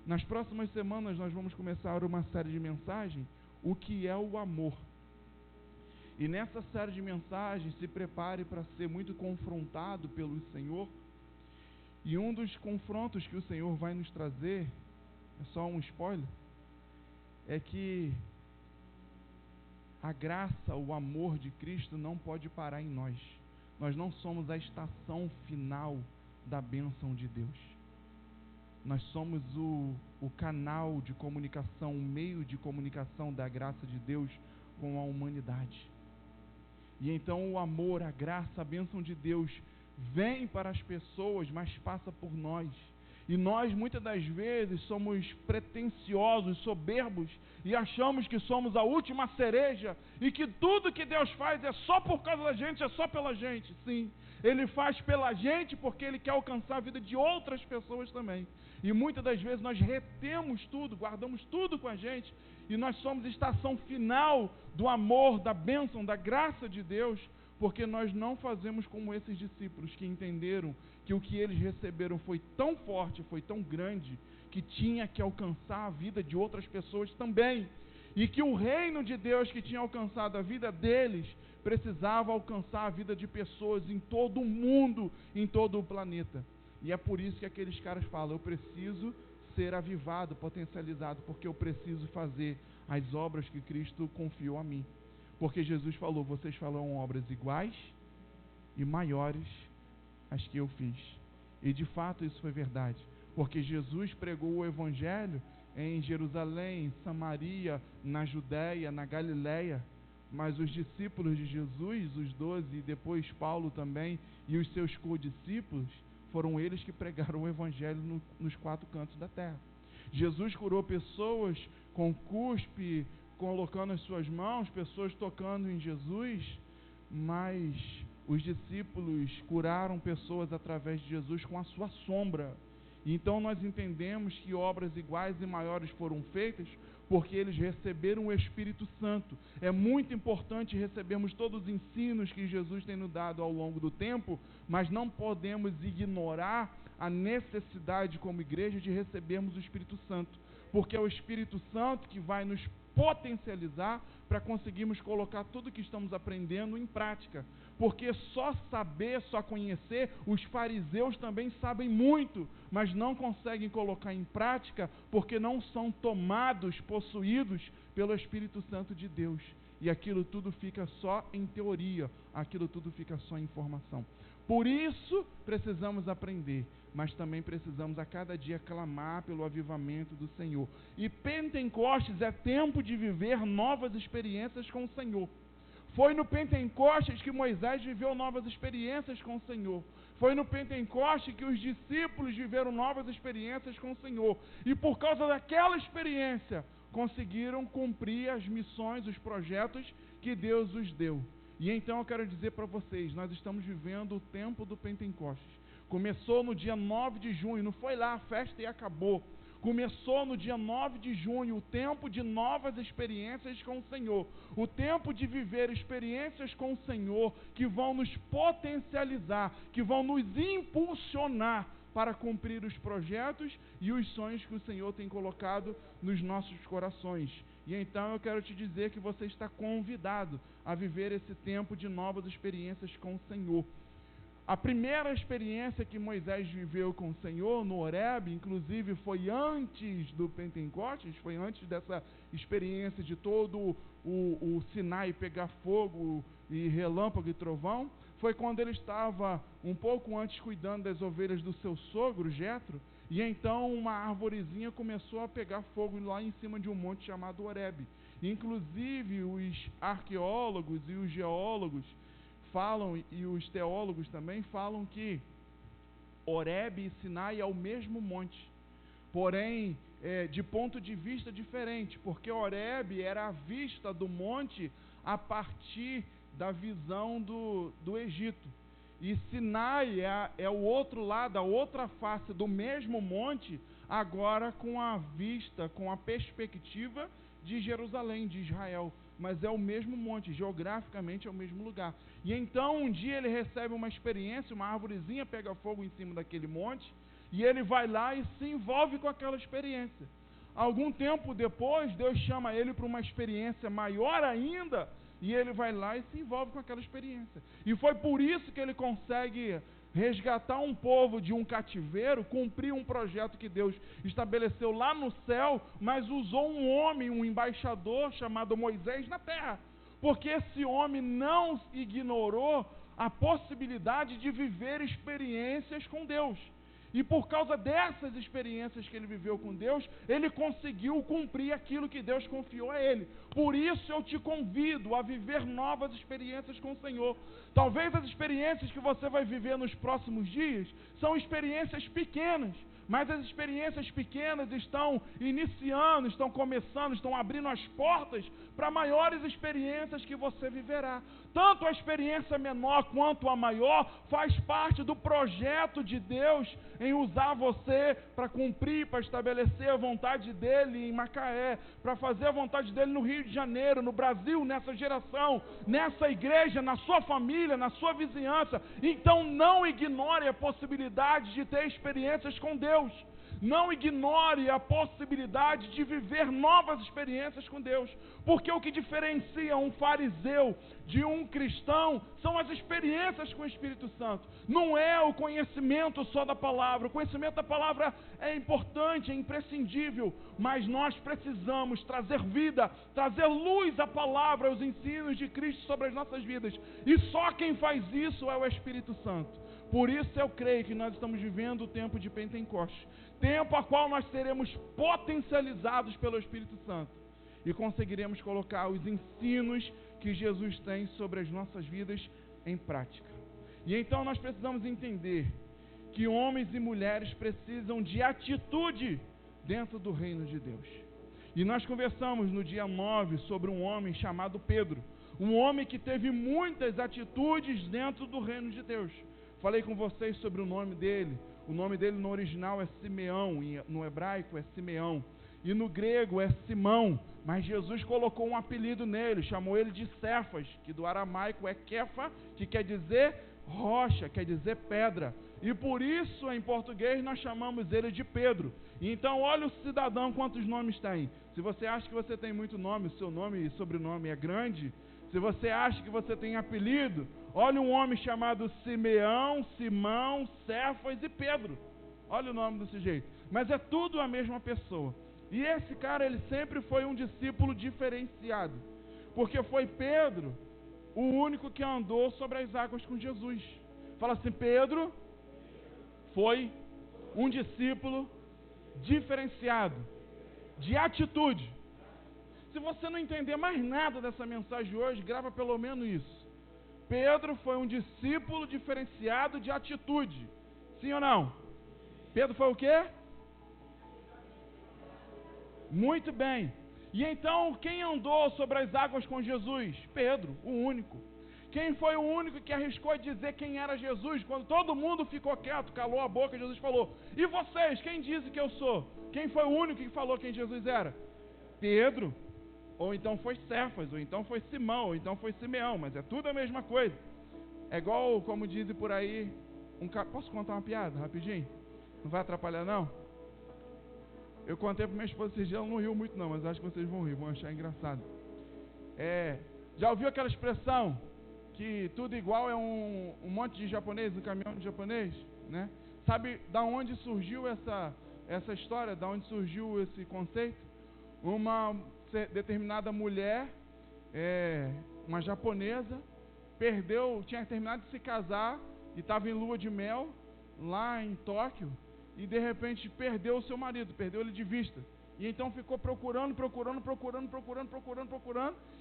Nas próximas semanas nós vamos começar uma série de mensagens, o que é o amor. E nessa série de mensagens, se prepare para ser muito confrontado pelo Senhor. E um dos confrontos que o Senhor vai nos trazer, é só um spoiler, é que a graça, o amor de Cristo não pode parar em nós. Nós não somos a estação final da bênção de Deus. Nós somos o canal de comunicação, o meio de comunicação da graça de Deus com a humanidade. E então o amor, a graça, a bênção de Deus vem para as pessoas, mas passa por nós. E nós muitas das vezes somos pretensiosos, soberbos, e achamos que somos a última cereja, e que tudo que Deus faz é só por causa da gente, é só pela gente. Sim, Ele faz pela gente porque Ele quer alcançar a vida de outras pessoas também. E muitas das vezes nós retemos tudo, guardamos tudo com a gente, e nós somos estação final do amor, da bênção, da graça de Deus, porque nós não fazemos como esses discípulos que entenderam que o que eles receberam foi tão forte, foi tão grande, que tinha que alcançar a vida de outras pessoas também. E que o reino de Deus que tinha alcançado a vida deles, precisava alcançar a vida de pessoas em todo o mundo, em todo o planeta. E é por isso que aqueles caras falam, eu preciso ser avivado, potencializado, porque eu preciso fazer as obras que Cristo confiou a mim. Porque Jesus falou, vocês farão obras iguais e maiores as que eu fiz. E de fato isso foi verdade, porque Jesus pregou o Evangelho em Jerusalém, em Samaria, na Judéia, na Galileia, mas os discípulos de Jesus, os 12, e depois Paulo também, e os seus co-discípulos, foram eles que pregaram o Evangelho nos 4 cantos da terra. Jesus curou pessoas com cuspe, colocando as suas mãos, pessoas tocando em Jesus, mas os discípulos curaram pessoas através de Jesus com a sua sombra. Então nós entendemos que obras iguais e maiores foram feitas porque eles receberam o Espírito Santo. É muito importante recebermos todos os ensinos que Jesus tem nos dado ao longo do tempo, mas não podemos ignorar a necessidade como igreja de recebermos o Espírito Santo, porque é o Espírito Santo que vai nos potencializar para conseguirmos colocar tudo que estamos aprendendo em prática. Porque só saber, só conhecer, os fariseus também sabem muito, mas não conseguem colocar em prática porque não são tomados, possuídos pelo Espírito Santo de Deus. E aquilo tudo fica só em teoria, aquilo tudo fica só em informação. Por isso precisamos aprender, mas também precisamos a cada dia clamar pelo avivamento do Senhor. E Pentecostes é tempo de viver novas experiências com o Senhor. Foi no Pentecostes que Moisés viveu novas experiências com o Senhor. Foi no Pentecostes que os discípulos viveram novas experiências com o Senhor. E por causa daquela experiência, conseguiram cumprir as missões, os projetos que Deus os deu. E então eu quero dizer para vocês, nós estamos vivendo o tempo do Pentecostes. Começou no dia 9 de junho, não foi lá a festa e acabou. Começou no dia 9 de junho, o tempo de novas experiências com o Senhor. O tempo de viver experiências com o Senhor que vão nos potencializar, que vão nos impulsionar para cumprir os projetos e os sonhos que o Senhor tem colocado nos nossos corações. E então eu quero te dizer que você está convidado a viver esse tempo de novas experiências com o Senhor. A primeira experiência que Moisés viveu com o Senhor no Horebe, inclusive foi antes do Pentecostes, foi antes dessa experiência de todo o Sinai pegar fogo e relâmpago e trovão, foi quando ele estava um pouco antes cuidando das ovelhas do seu sogro, Jetro, e então uma arvorezinha começou a pegar fogo lá em cima de um monte chamado Horebe. Inclusive os arqueólogos e os geólogos falam, e os teólogos também falam que Horebe e Sinai é o mesmo monte, porém de ponto de vista diferente, porque Horebe era a vista do monte a partir da visão do Egito, e Sinai é o outro lado, a outra face do mesmo monte, agora com a vista, com a perspectiva de Jerusalém, de Israel. Mas é o mesmo monte, geograficamente é o mesmo lugar. E então um dia ele recebe uma experiência, uma arvorezinha pega fogo em cima daquele monte, e ele vai lá e se envolve com aquela experiência. Algum tempo depois, Deus chama ele para uma experiência maior ainda, e ele vai lá e se envolve com aquela experiência. E foi por isso que ele consegue resgatar um povo de um cativeiro, cumprir um projeto que Deus estabeleceu lá no céu, mas usou um homem, um embaixador chamado Moisés na terra, porque esse homem não ignorou a possibilidade de viver experiências com Deus. E por causa dessas experiências que ele viveu com Deus, ele conseguiu cumprir aquilo que Deus confiou a ele. Por isso eu te convido a viver novas experiências com o Senhor. Talvez as experiências que você vai viver nos próximos dias são experiências pequenas, mas as experiências pequenas estão iniciando, estão começando, estão abrindo as portas para maiores experiências que você viverá. Tanto a experiência menor quanto a maior faz parte do projeto de Deus em usar você para cumprir, para estabelecer a vontade dele em Macaé, para fazer a vontade dele no Rio de Janeiro, no Brasil, nessa geração, nessa igreja, na sua família, na sua vizinhança. Então não ignore a possibilidade de ter experiências com Deus. Não ignore a possibilidade de viver novas experiências com Deus, porque o que diferencia um fariseu de um cristão são as experiências com o Espírito Santo. Não é o conhecimento só da palavra. O conhecimento da palavra é importante, é imprescindível, mas nós precisamos trazer vida, trazer luz à palavra, aos ensinos de Cristo sobre as nossas vidas, e só quem faz isso é o Espírito Santo. Por isso eu creio que nós estamos vivendo o tempo de Pentecostes, tempo a qual nós seremos potencializados pelo Espírito Santo e conseguiremos colocar os ensinos que Jesus tem sobre as nossas vidas em prática. E então nós precisamos entender que homens e mulheres precisam de atitude dentro do reino de Deus. E nós conversamos no dia 9 sobre um homem chamado Pedro, um homem que teve muitas atitudes dentro do reino de Deus. Falei com vocês sobre o nome dele. O nome dele no original é Simeão, e no hebraico é Simeão, e no grego é Simão, mas Jesus colocou um apelido nele, chamou ele de Cefas, que do aramaico é Kefa, que quer dizer rocha, quer dizer pedra, e por isso em português nós chamamos ele de Pedro. Então olha o cidadão quantos nomes tem. Se você acha que você tem muito nome, o seu nome e sobrenome é grande, se você acha que você tem apelido, olha um homem chamado Simeão, Simão, Cefas e Pedro. Olha o nome do sujeito. Mas é tudo a mesma pessoa. E esse cara, ele sempre foi um discípulo diferenciado, porque foi Pedro o único que andou sobre as águas com Jesus. Fala assim, Pedro foi um discípulo diferenciado, de atitude. Se você não entender mais nada dessa mensagem hoje, grava pelo menos isso. Pedro foi um discípulo diferenciado de atitude. Sim ou não? Pedro foi o quê? Muito bem. E então, quem andou sobre as águas com Jesus? Pedro, o único. Quem foi o único que arriscou dizer quem era Jesus? Quando todo mundo ficou quieto, calou a boca, Jesus falou: e vocês, quem disse que eu sou? Quem foi o único que falou quem Jesus era? Pedro. Ou então foi Cefas, ou então foi Simão, ou então foi Simeão, mas é tudo a mesma coisa. É igual, como dizem por aí, posso contar uma piada rapidinho? Não vai atrapalhar não? Eu contei para minha esposa esses dias, ela não riu muito não, mas acho que vocês vão rir, vão achar engraçado. Já ouviu aquela expressão que tudo igual é um monte de japonês, um caminhão de japonês, né? Sabe da onde surgiu essa história, da onde surgiu esse conceito? Uma determinada mulher, uma japonesa, tinha terminado de se casar e estava em lua de mel lá em Tóquio e de repente perdeu o seu marido, perdeu ele de vista. E então ficou procurando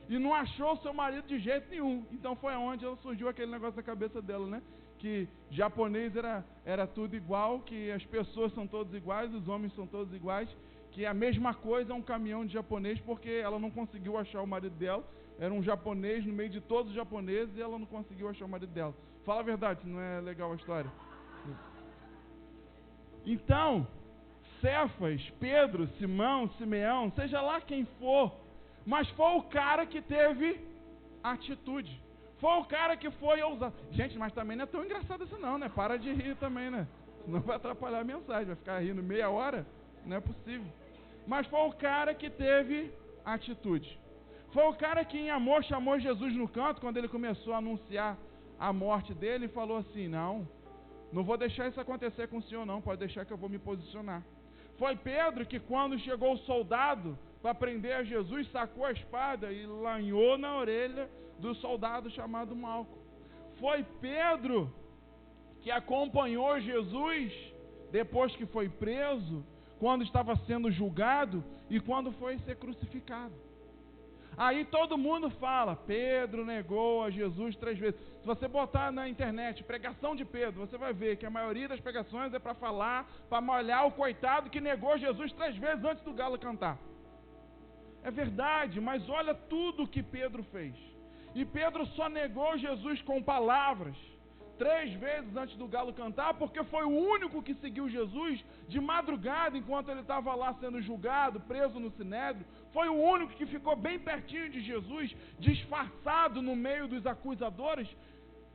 e não achou o seu marido de jeito nenhum. Então foi onde surgiu aquele negócio na cabeça dela, né? Que japonês era tudo igual, que as pessoas são todas iguais, os homens são todos iguais, que a mesma coisa é um caminhão de japonês, porque ela não conseguiu achar o marido dela. Era um japonês no meio de todos os japoneses e ela não conseguiu achar o marido dela. Fala a verdade, não é legal a história? Então, Cefas, Pedro, Simão, Simeão, seja lá quem for, mas foi o cara que teve atitude. Foi o cara que foi ousado. Gente, mas também não é tão engraçado isso não, né? Para de rir também, né? Senão vai atrapalhar a mensagem, vai ficar rindo meia hora, não é possível. Mas foi o cara que teve atitude. Foi o cara que em amor chamou Jesus no canto, quando ele começou a anunciar a morte dele, e falou assim: não vou deixar isso acontecer com o senhor não, pode deixar que eu vou me posicionar. Foi Pedro que quando chegou o soldado para prender a Jesus, sacou a espada e lanhou na orelha do soldado chamado Malco. Foi Pedro que acompanhou Jesus depois que foi preso, quando estava sendo julgado e quando foi ser crucificado. Aí todo mundo fala: Pedro negou a Jesus 3 vezes. Se você botar na internet pregação de Pedro, você vai ver que a maioria das pregações é para falar, para molhar o coitado que negou Jesus 3 vezes antes do galo cantar. É verdade, mas olha tudo que Pedro fez. E Pedro só negou Jesus com palavras 3 vezes antes do galo cantar, porque foi o único que seguiu Jesus de madrugada, enquanto ele estava lá sendo julgado, preso no Sinédrio. Foi o único que ficou bem pertinho de Jesus, disfarçado no meio dos acusadores,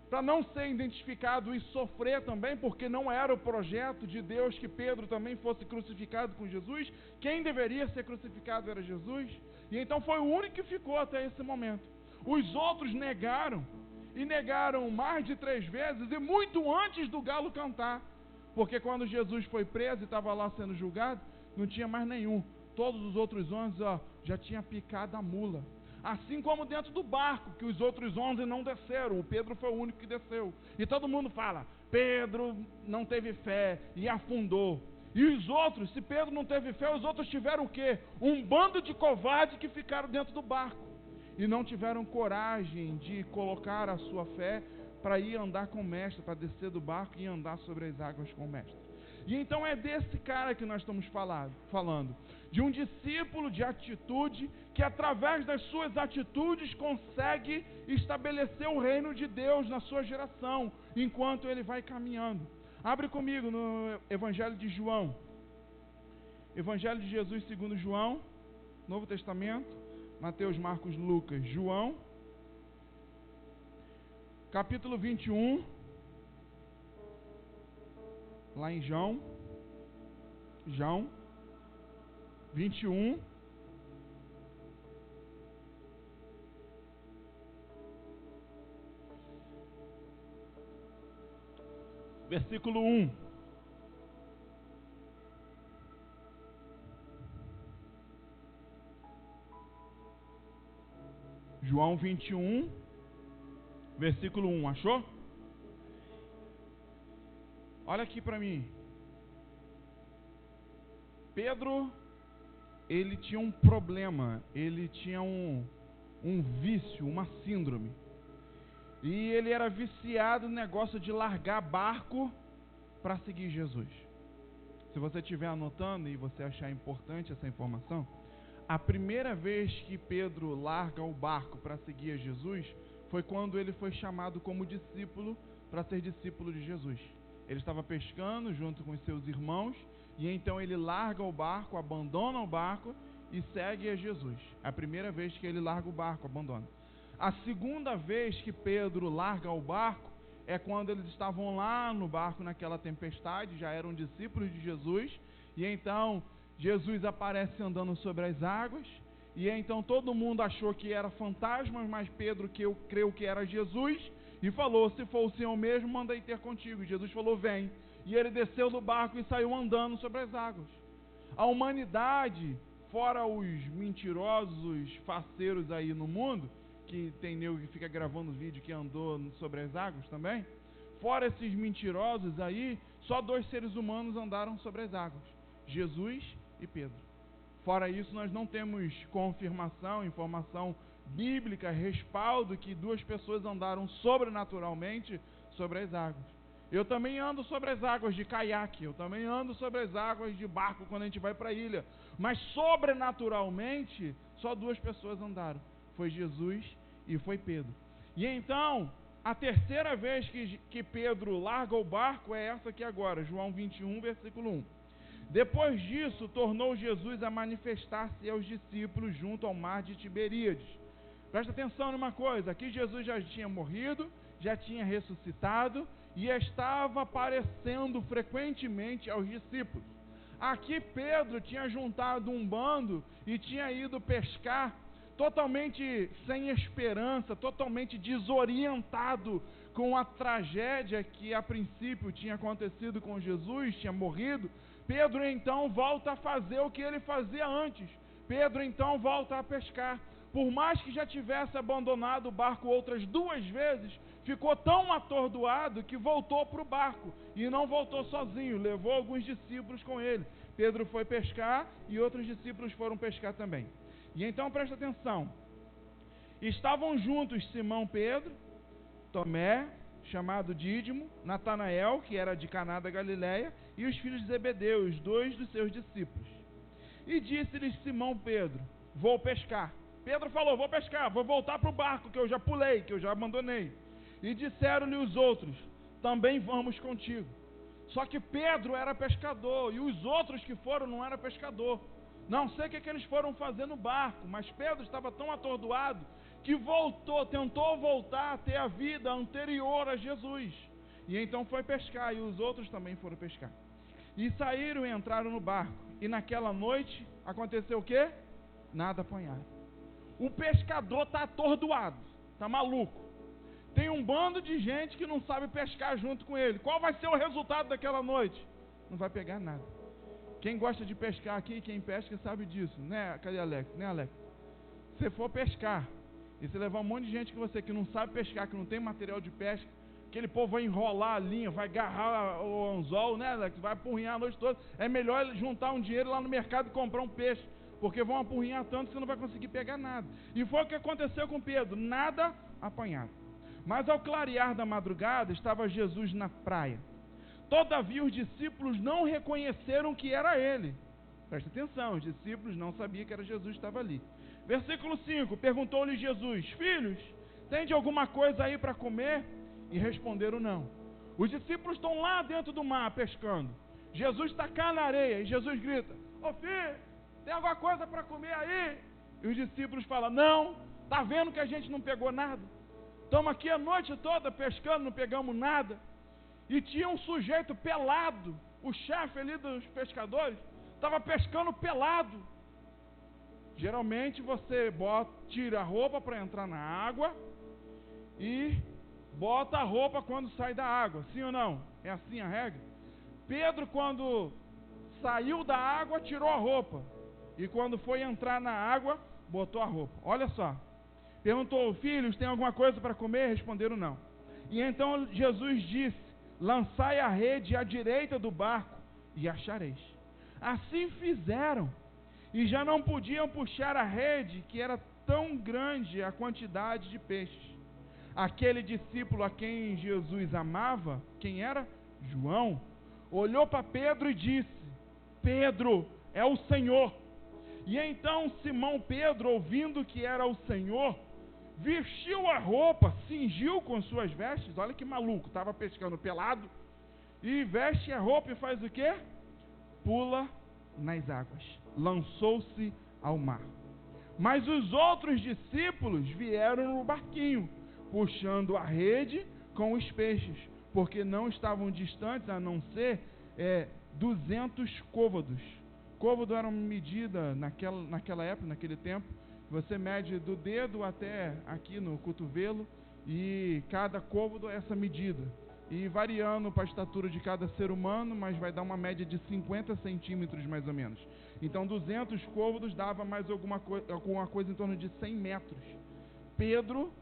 para não ser identificado e sofrer também, porque não era o projeto de Deus que Pedro também fosse crucificado com Jesus. Quem deveria ser crucificado era Jesus. E então foi o único que ficou até esse momento. Os outros negaram, e negaram mais de 3 vezes, e muito antes do galo cantar, porque quando Jesus foi preso e estava lá sendo julgado, não tinha mais nenhum. Todos os outros 11 já tinha picado a mula. Assim como dentro do barco, que os outros 11 não desceram, o Pedro foi o único que desceu. E todo mundo fala: Pedro não teve fé e afundou. E os outros, se Pedro não teve fé, os outros tiveram o quê? Um bando de covardes que ficaram dentro do barco e não tiveram coragem de colocar a sua fé para ir andar com o mestre, para descer do barco e andar sobre as águas com o mestre. E então é desse cara que nós estamos falando, de um discípulo de atitude, que através das suas atitudes consegue estabelecer o reino de Deus na sua geração, enquanto ele vai caminhando. Abre comigo no Evangelho de João, Evangelho de Jesus segundo João, Novo Testamento, Mateus, Marcos, Lucas, João, capítulo 21, lá em João 21, versículo 1. João 21, versículo 1, achou? Olha aqui para mim. Pedro, ele tinha um problema, ele tinha um vício, uma síndrome. E ele era viciado no negócio de largar barco para seguir Jesus. Se você estiver anotando e você achar importante essa informação, a primeira vez que Pedro larga o barco para seguir a Jesus foi quando ele foi chamado como discípulo para ser discípulo de Jesus. Ele estava pescando junto com os seus irmãos e então ele larga o barco, abandona o barco e segue a Jesus. É a primeira vez que ele larga o barco, abandona. A segunda vez que Pedro larga o barco é quando eles estavam lá no barco naquela tempestade, já eram discípulos de Jesus, e então Jesus aparece andando sobre as águas, e então todo mundo achou que era fantasma, mas Pedro, que eu creio que era Jesus, e falou: se for o Senhor mesmo, manda ir ter contigo. E Jesus falou: vem. E ele desceu do barco e saiu andando sobre as águas. A humanidade, fora os mentirosos, faceiros aí no mundo, que tem nego que fica gravando vídeo que andou sobre as águas também, fora esses mentirosos aí, só 2 seres humanos andaram sobre as águas: Jesus e Pedro. Fora isso, nós não temos confirmação, informação bíblica, respaldo que 2 pessoas andaram sobrenaturalmente sobre as águas. Eu também ando sobre as águas de caiaque, eu também ando sobre as águas de barco quando a gente vai para a ilha, mas sobrenaturalmente só 2 pessoas andaram: foi Jesus e foi Pedro. E então, a terceira vez que Pedro larga o barco é essa aqui agora, João 21, versículo 1. Depois disso, tornou Jesus a manifestar-se aos discípulos junto ao mar de Tiberíades. Presta atenção numa coisa: aqui Jesus já tinha morrido, já tinha ressuscitado e estava aparecendo frequentemente aos discípulos. Aqui Pedro tinha juntado um bando e tinha ido pescar, totalmente sem esperança, totalmente desorientado com a tragédia que a princípio tinha acontecido com Jesus, tinha morrido. Pedro então volta a fazer o que ele fazia antes. Pedro então volta a pescar. Por mais que já tivesse abandonado o barco outras 2 vezes, ficou tão atordoado que voltou para o barco. E não voltou sozinho, levou alguns discípulos com ele. Pedro foi pescar e outros discípulos foram pescar também. E então presta atenção: estavam juntos Simão Pedro, Tomé, chamado Dídimo, Natanael, que era de Caná da Galileia, e os filhos de Zebedeu, os 2 dos seus discípulos. E disse-lhes Simão Pedro: vou pescar. Pedro falou: vou pescar, vou voltar para o barco que eu já pulei, que eu já abandonei. E disseram-lhe os outros: também vamos contigo. Só que Pedro era pescador e os outros que foram não eram pescador. Não sei o que eles foram fazer no barco, mas Pedro estava tão atordoado que tentou voltar a ter a vida anterior a Jesus. E então foi pescar, e os outros também foram pescar. E saíram e entraram no barco. E naquela noite aconteceu o quê? Nada apanharam. O pescador está atordoado, está maluco. Tem um bando de gente que não sabe pescar junto com ele. Qual vai ser o resultado daquela noite? Não vai pegar nada. Quem gosta de pescar aqui, quem pesca sabe disso, né? Cadê Alex? Né, Alex? Se for pescar e você levar um monte de gente que não sabe pescar, que não tem material de pesca, aquele povo vai enrolar a linha, vai agarrar o anzol, né, Alex? Vai apurrinhar a noite toda. É melhor juntar um dinheiro lá no mercado e comprar um peixe, porque vão apurrinhar tanto que você não vai conseguir pegar nada. E foi o que aconteceu com Pedro: nada apanhado. Mas ao clarear da madrugada estava Jesus na praia. Todavia os discípulos não reconheceram que era ele. Presta atenção, os discípulos não sabiam que era Jesus que estava ali. Versículo 5, perguntou-lhe Jesus: filhos, tem de alguma coisa aí para comer? E responderam: não. Os discípulos estão lá dentro do mar pescando. Jesus está cá na areia e Jesus grita: ô filho, tem alguma coisa para comer aí? E os discípulos falam: não, está vendo que a gente não pegou nada? Estamos aqui a noite toda pescando, não pegamos nada. E tinha um sujeito pelado, o chefe ali dos pescadores, estava pescando pelado. Geralmente você tira a roupa para entrar na água e bota a roupa quando sai da água, sim ou não? É assim a regra? Pedro, quando saiu da água, tirou a roupa, e quando foi entrar na água, botou a roupa. Olha só, perguntou: filhos, tem alguma coisa para comer? Responderam: não. E então Jesus disse: lançai a rede à direita do barco e achareis. Assim fizeram, e já não podiam puxar a rede, que era tão grande a quantidade de peixes. Aquele discípulo a quem Jesus amava, quem era? João, olhou para Pedro e disse: Pedro, é o Senhor. E então Simão Pedro, ouvindo que era o Senhor, vestiu a roupa, cingiu com suas vestes. Olha que maluco, estava pescando pelado, e veste a roupa e faz o quê? Pula nas águas, lançou-se ao mar. Mas os outros discípulos vieram no barquinho, puxando a rede com os peixes, porque não estavam distantes, a não ser 200 côvados. Côvado era uma medida naquela época, naquele tempo. Você mede do dedo até aqui no cotovelo, e cada côvado é essa medida. E variando para a estatura de cada ser humano, mas vai dar uma média de 50 centímetros mais ou menos. Então 200 côvados dava mais alguma coisa em torno de 100 metros. Pedro,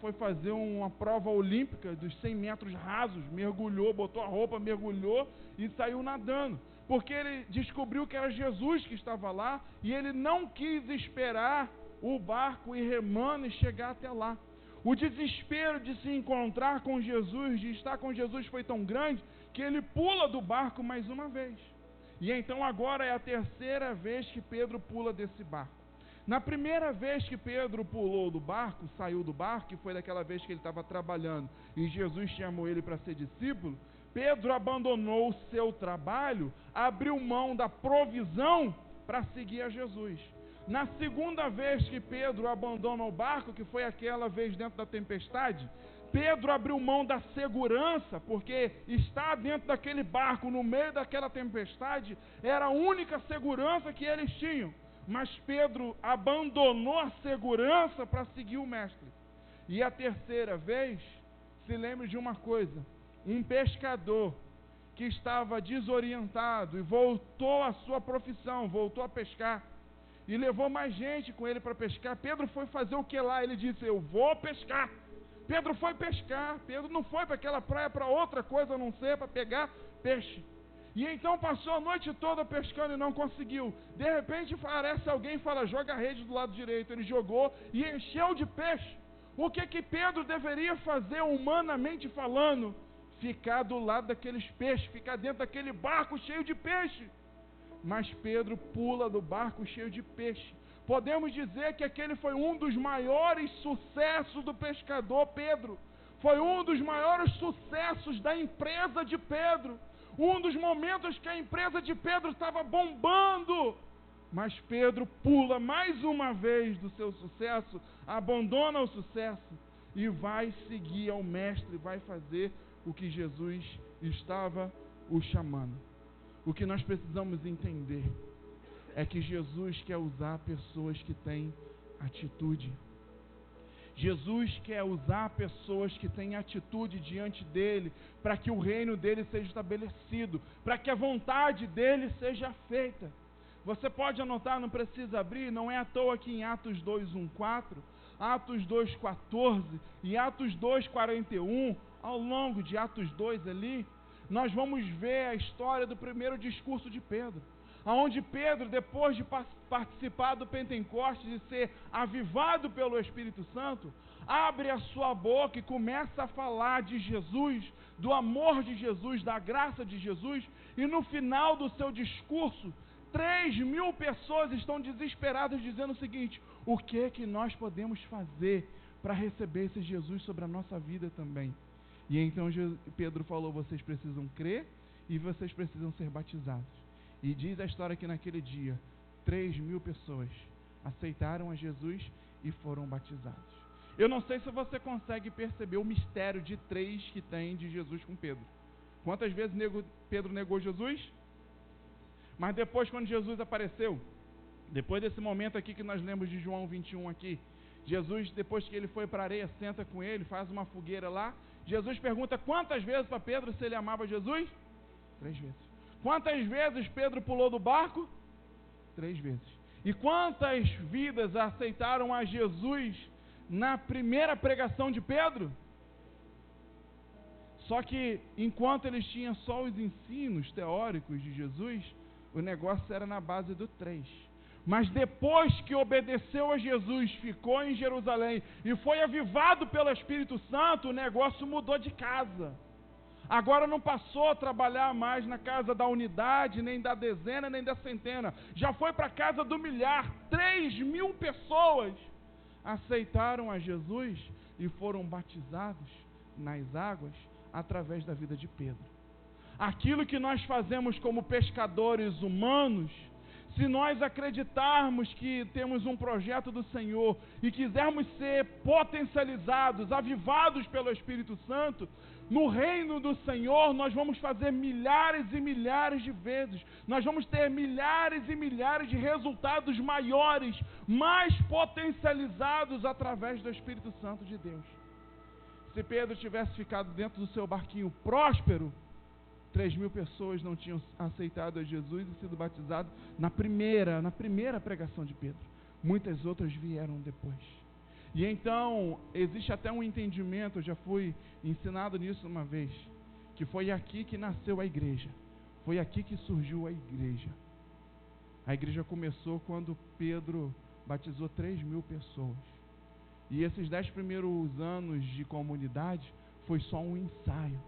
foi fazer uma prova olímpica dos 100 metros rasos, mergulhou, botou a roupa, mergulhou e saiu nadando. Porque ele descobriu que era Jesus que estava lá, e ele não quis esperar o barco ir remando e chegar até lá. O desespero de se encontrar com Jesus, de estar com Jesus, foi tão grande que ele pula do barco mais uma vez. E então agora é a terceira vez que Pedro pula desse barco. Na primeira vez que Pedro pulou do barco, saiu do barco, que foi daquela vez que ele estava trabalhando e Jesus chamou ele para ser discípulo, Pedro abandonou o seu trabalho, abriu mão da provisão para seguir a Jesus. Na segunda vez que Pedro abandona o barco, que foi aquela vez dentro da tempestade, Pedro abriu mão da segurança, porque estar dentro daquele barco, no meio daquela tempestade, era a única segurança que eles tinham. Mas Pedro abandonou a segurança para seguir o mestre. E a terceira vez, se lembre de uma coisa: um pescador que estava desorientado e voltou à sua profissão, voltou a pescar, e levou mais gente com ele para pescar. Pedro foi fazer o que lá? Ele disse: eu vou pescar. Pedro foi pescar. Pedro não foi para aquela praia para outra coisa a não ser para pegar peixe. E então passou a noite toda pescando e não conseguiu. De repente aparece alguém e fala: joga a rede do lado direito. Ele jogou e encheu de peixe. O que Pedro deveria fazer, humanamente falando? Ficar do lado daqueles peixes, ficar dentro daquele barco cheio de peixe. Mas Pedro pula do barco cheio de peixe. Podemos dizer que aquele foi um dos maiores sucessos do pescador Pedro. Foi um dos maiores sucessos da empresa de Pedro. Um dos momentos que a empresa de Pedro estava bombando. Mas Pedro pula mais uma vez do seu sucesso, abandona o sucesso e vai seguir ao mestre, vai fazer o que Jesus estava o chamando. O que nós precisamos entender é que Jesus quer usar pessoas que têm atitude. Jesus quer usar pessoas que têm atitude diante dele, para que o reino dele seja estabelecido, para que a vontade dele seja feita. Você pode anotar, não precisa abrir, não é à toa que em Atos 2:1-4, Atos 2:14 e Atos 2:41, ao longo de Atos 2 ali, nós vamos ver a história do primeiro discurso de Pedro, onde Pedro, depois de participar do Pentecostes e ser avivado pelo Espírito Santo, abre a sua boca e começa a falar de Jesus, do amor de Jesus, da graça de Jesus, e no final do seu discurso, 3.000 pessoas estão desesperadas dizendo o seguinte: o que nós podemos fazer para receber esse Jesus sobre a nossa vida também? E então Pedro falou: vocês precisam crer e vocês precisam ser batizados. E diz a história que naquele dia 3.000 pessoas aceitaram a Jesus e foram batizados. Eu não sei se você consegue perceber o mistério de 3 que tem de Jesus com Pedro. Quantas vezes Pedro negou Jesus? Mas depois, quando Jesus apareceu, depois desse momento aqui que nós lemos de João 21 aqui, Jesus, depois que ele foi para a areia, senta com ele, faz uma fogueira lá. Jesus pergunta quantas vezes para Pedro se ele amava Jesus? 3 vezes. Quantas vezes Pedro pulou do barco? 3 vezes. E quantas vidas aceitaram a Jesus na primeira pregação de Pedro? Só que enquanto eles tinham só os ensinos teóricos de Jesus, o negócio era na base do 3. Mas depois que obedeceu a Jesus, ficou em Jerusalém e foi avivado pelo Espírito Santo, o negócio mudou de casa. Agora não passou a trabalhar mais na casa da unidade, nem da dezena, nem da centena. Já foi para a casa do milhar. 3.000 pessoas aceitaram a Jesus e foram batizados nas águas através da vida de Pedro. Aquilo que nós fazemos como pescadores humanos, se nós acreditarmos que temos um projeto do Senhor e quisermos ser potencializados, avivados pelo Espírito Santo, no reino do Senhor nós vamos fazer milhares e milhares de vezes, nós vamos ter milhares e milhares de resultados maiores, mais potencializados através do Espírito Santo de Deus. Se Pedro tivesse ficado dentro do seu barquinho próspero, 3.000 pessoas não tinham aceitado a Jesus e sido batizadas na primeira pregação de Pedro. Muitas outras vieram depois. E então, existe até um entendimento, eu já fui ensinado nisso uma vez, que foi aqui que nasceu a igreja. Foi aqui que surgiu a igreja. A igreja começou quando Pedro batizou 3.000 pessoas. E esses 10 primeiros anos de comunidade foi só um ensaio.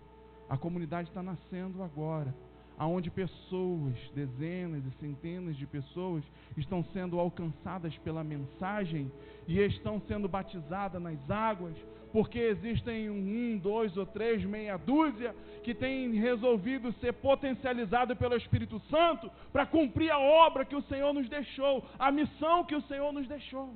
A comunidade está nascendo agora, aonde pessoas, dezenas e centenas de pessoas estão sendo alcançadas pela mensagem e estão sendo batizadas nas águas, porque existem 1, 2 ou 3, meia dúzia que têm resolvido ser potencializado pelo Espírito Santo para cumprir a obra que o Senhor nos deixou, a missão que o Senhor nos deixou.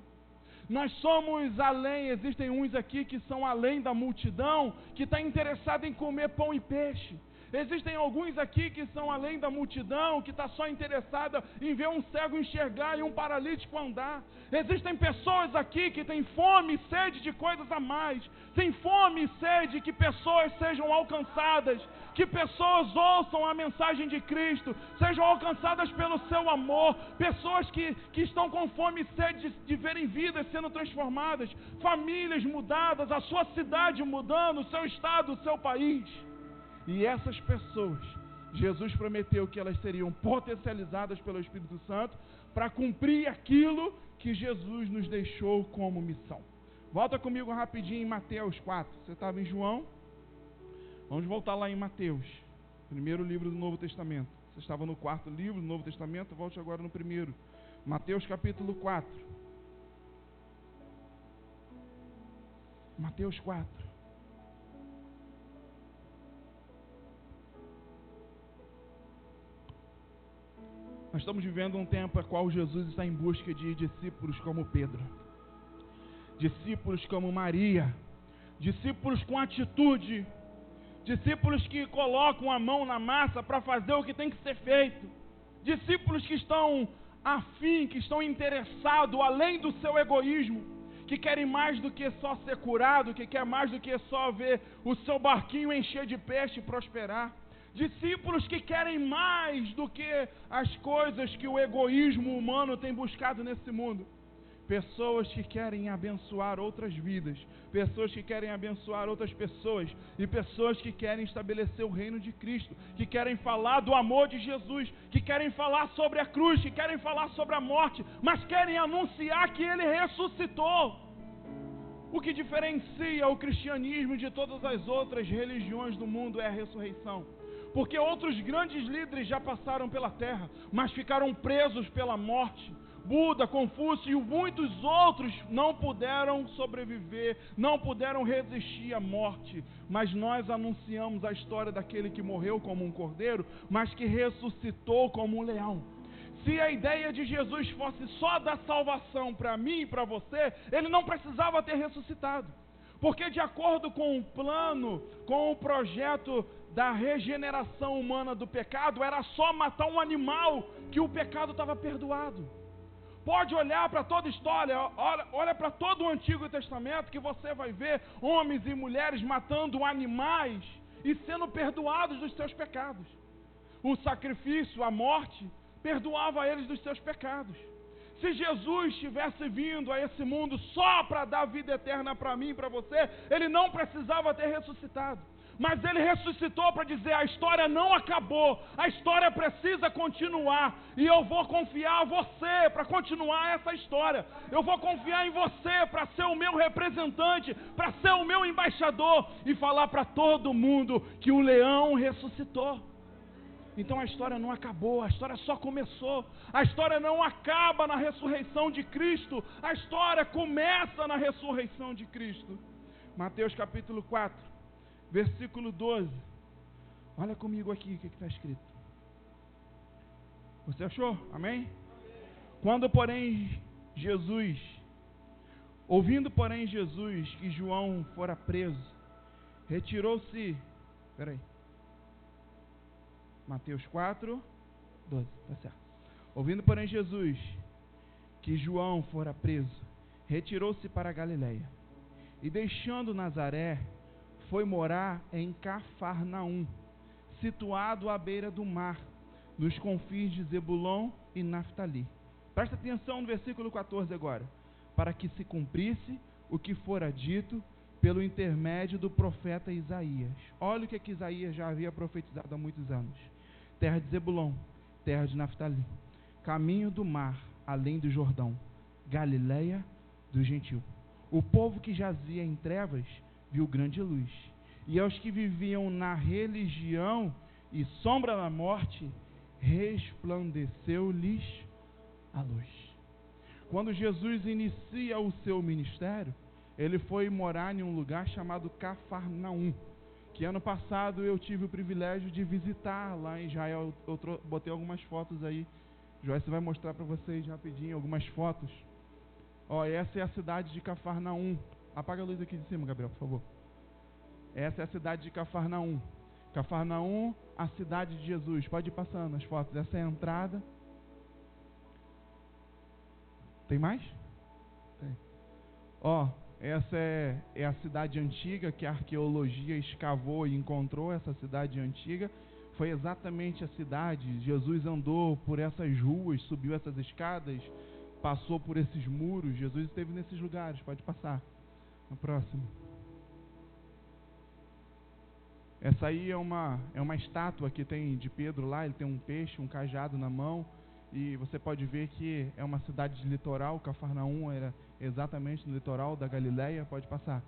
Nós somos além, existem uns aqui que são além da multidão, que está interessado em comer pão e peixe. Existem alguns aqui que são além da multidão, que está só interessada em ver um cego enxergar e um paralítico andar. Existem pessoas aqui que têm fome e sede de coisas a mais. Tem fome e sede que pessoas sejam alcançadas, que pessoas ouçam a mensagem de Cristo, sejam alcançadas pelo seu amor. Pessoas que estão com fome e sede de verem vidas sendo transformadas, famílias mudadas, a sua cidade mudando, o seu estado, o seu país. E essas pessoas, Jesus prometeu que elas seriam potencializadas pelo Espírito Santo para cumprir aquilo que Jesus nos deixou como missão. Volta comigo rapidinho em Mateus 4. Você estava em João? Vamos voltar lá em Mateus, primeiro livro do Novo Testamento. Você estava no 4º livro do Novo Testamento, volte agora no 1º. Mateus capítulo 4. Mateus 4. Nós estamos vivendo um tempo em qual Jesus está em busca de discípulos como Pedro, discípulos como Maria, discípulos com atitude, discípulos que colocam a mão na massa para fazer o que tem que ser feito, discípulos que estão afim, que estão interessados além do seu egoísmo, que querem mais do que só ser curado, que quer mais do que só ver o seu barquinho encher de peixe e prosperar. Discípulos que querem mais do que as coisas que o egoísmo humano tem buscado nesse mundo. Pessoas que querem abençoar outras vidas, pessoas que querem abençoar outras pessoas e pessoas que querem estabelecer o reino de Cristo, que querem falar do amor de Jesus, que querem falar sobre a cruz, que querem falar sobre a morte, mas querem anunciar que Ele ressuscitou. O que diferencia o cristianismo de todas as outras religiões do mundo é a ressurreição. Porque outros grandes líderes já passaram pela terra, mas ficaram presos pela morte. Buda, Confúcio e muitos outros não puderam sobreviver, não puderam resistir à morte. Mas nós anunciamos a história daquele que morreu como um cordeiro, mas que ressuscitou como um leão. Se a ideia de Jesus fosse só dar salvação para mim e para você, Ele não precisava ter ressuscitado. Porque de acordo com o plano, com o projeto da regeneração humana do pecado, era só matar um animal que o pecado estava perdoado. Pode olhar para toda a história, olha para todo o Antigo Testamento, que você vai ver homens e mulheres matando animais e sendo perdoados dos seus pecados. O sacrifício, a morte, perdoava eles dos seus pecados. Se Jesus tivesse vindo a esse mundo só para dar vida eterna para mim e para você, Ele não precisava ter ressuscitado. Mas Ele ressuscitou para dizer, a história não acabou, a história precisa continuar. E eu vou confiar em você para continuar essa história. Eu vou confiar em você para ser o meu representante, para ser o meu embaixador e falar para todo mundo que o leão ressuscitou. Então a história não acabou, a história só começou. A história não acaba na ressurreição de Cristo, a história começa na ressurreição de Cristo. Mateus capítulo 4, versículo 12. Olha comigo aqui o que está escrito. Você achou? Amém? Ouvindo, porém, Jesus que João fora preso, retirou-se. Mateus 4, 12, tá certo. Ouvindo, porém, Jesus que João fora preso, retirou-se para a Galileia. E deixando Nazaré, foi morar em Cafarnaum, situado à beira do mar, nos confins de Zebulon e Naftali. Presta atenção no versículo 14 agora. Para que se cumprisse o que fora dito pelo intermédio do profeta Isaías. Olha o que Isaías já havia profetizado há muitos anos. Terra de Zebulon, terra de Naftali, caminho do mar, além do Jordão, Galileia do Gentil. O povo que jazia em trevas viu grande luz, e aos que viviam na religião e sombra da morte, resplandeceu-lhes a luz. Quando Jesus inicia o seu ministério, ele foi morar em um lugar chamado Cafarnaum, que ano passado eu tive o privilégio de visitar lá em Israel. Eu botei algumas fotos aí. Joyce vai mostrar para vocês rapidinho algumas fotos. Essa é a cidade de Cafarnaum. Apaga a luz aqui de cima, Gabriel, por favor. Essa é a cidade de Cafarnaum. Cafarnaum, a cidade de Jesus. Pode ir passando as fotos. Essa é a entrada. Tem mais? Tem. Essa é a cidade antiga que a arqueologia escavou e encontrou. Essa cidade antiga foi exatamente a cidade. Jesus andou por essas ruas, subiu essas escadas, passou por esses muros. Jesus esteve nesses lugares. Pode passar. No próximo. Essa aí é uma estátua que tem de Pedro lá. Ele tem um peixe, um cajado na mão. E você pode ver que é uma cidade de litoral. Cafarnaum era exatamente no litoral da Galileia. Pode passar.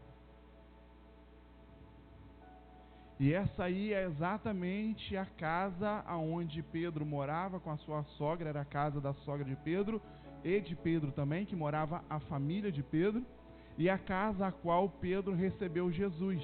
E essa aí é exatamente a casa onde Pedro morava com a sua sogra. Era a casa da sogra de Pedro e de Pedro também, que morava a família de Pedro. E a casa a qual Pedro recebeu Jesus.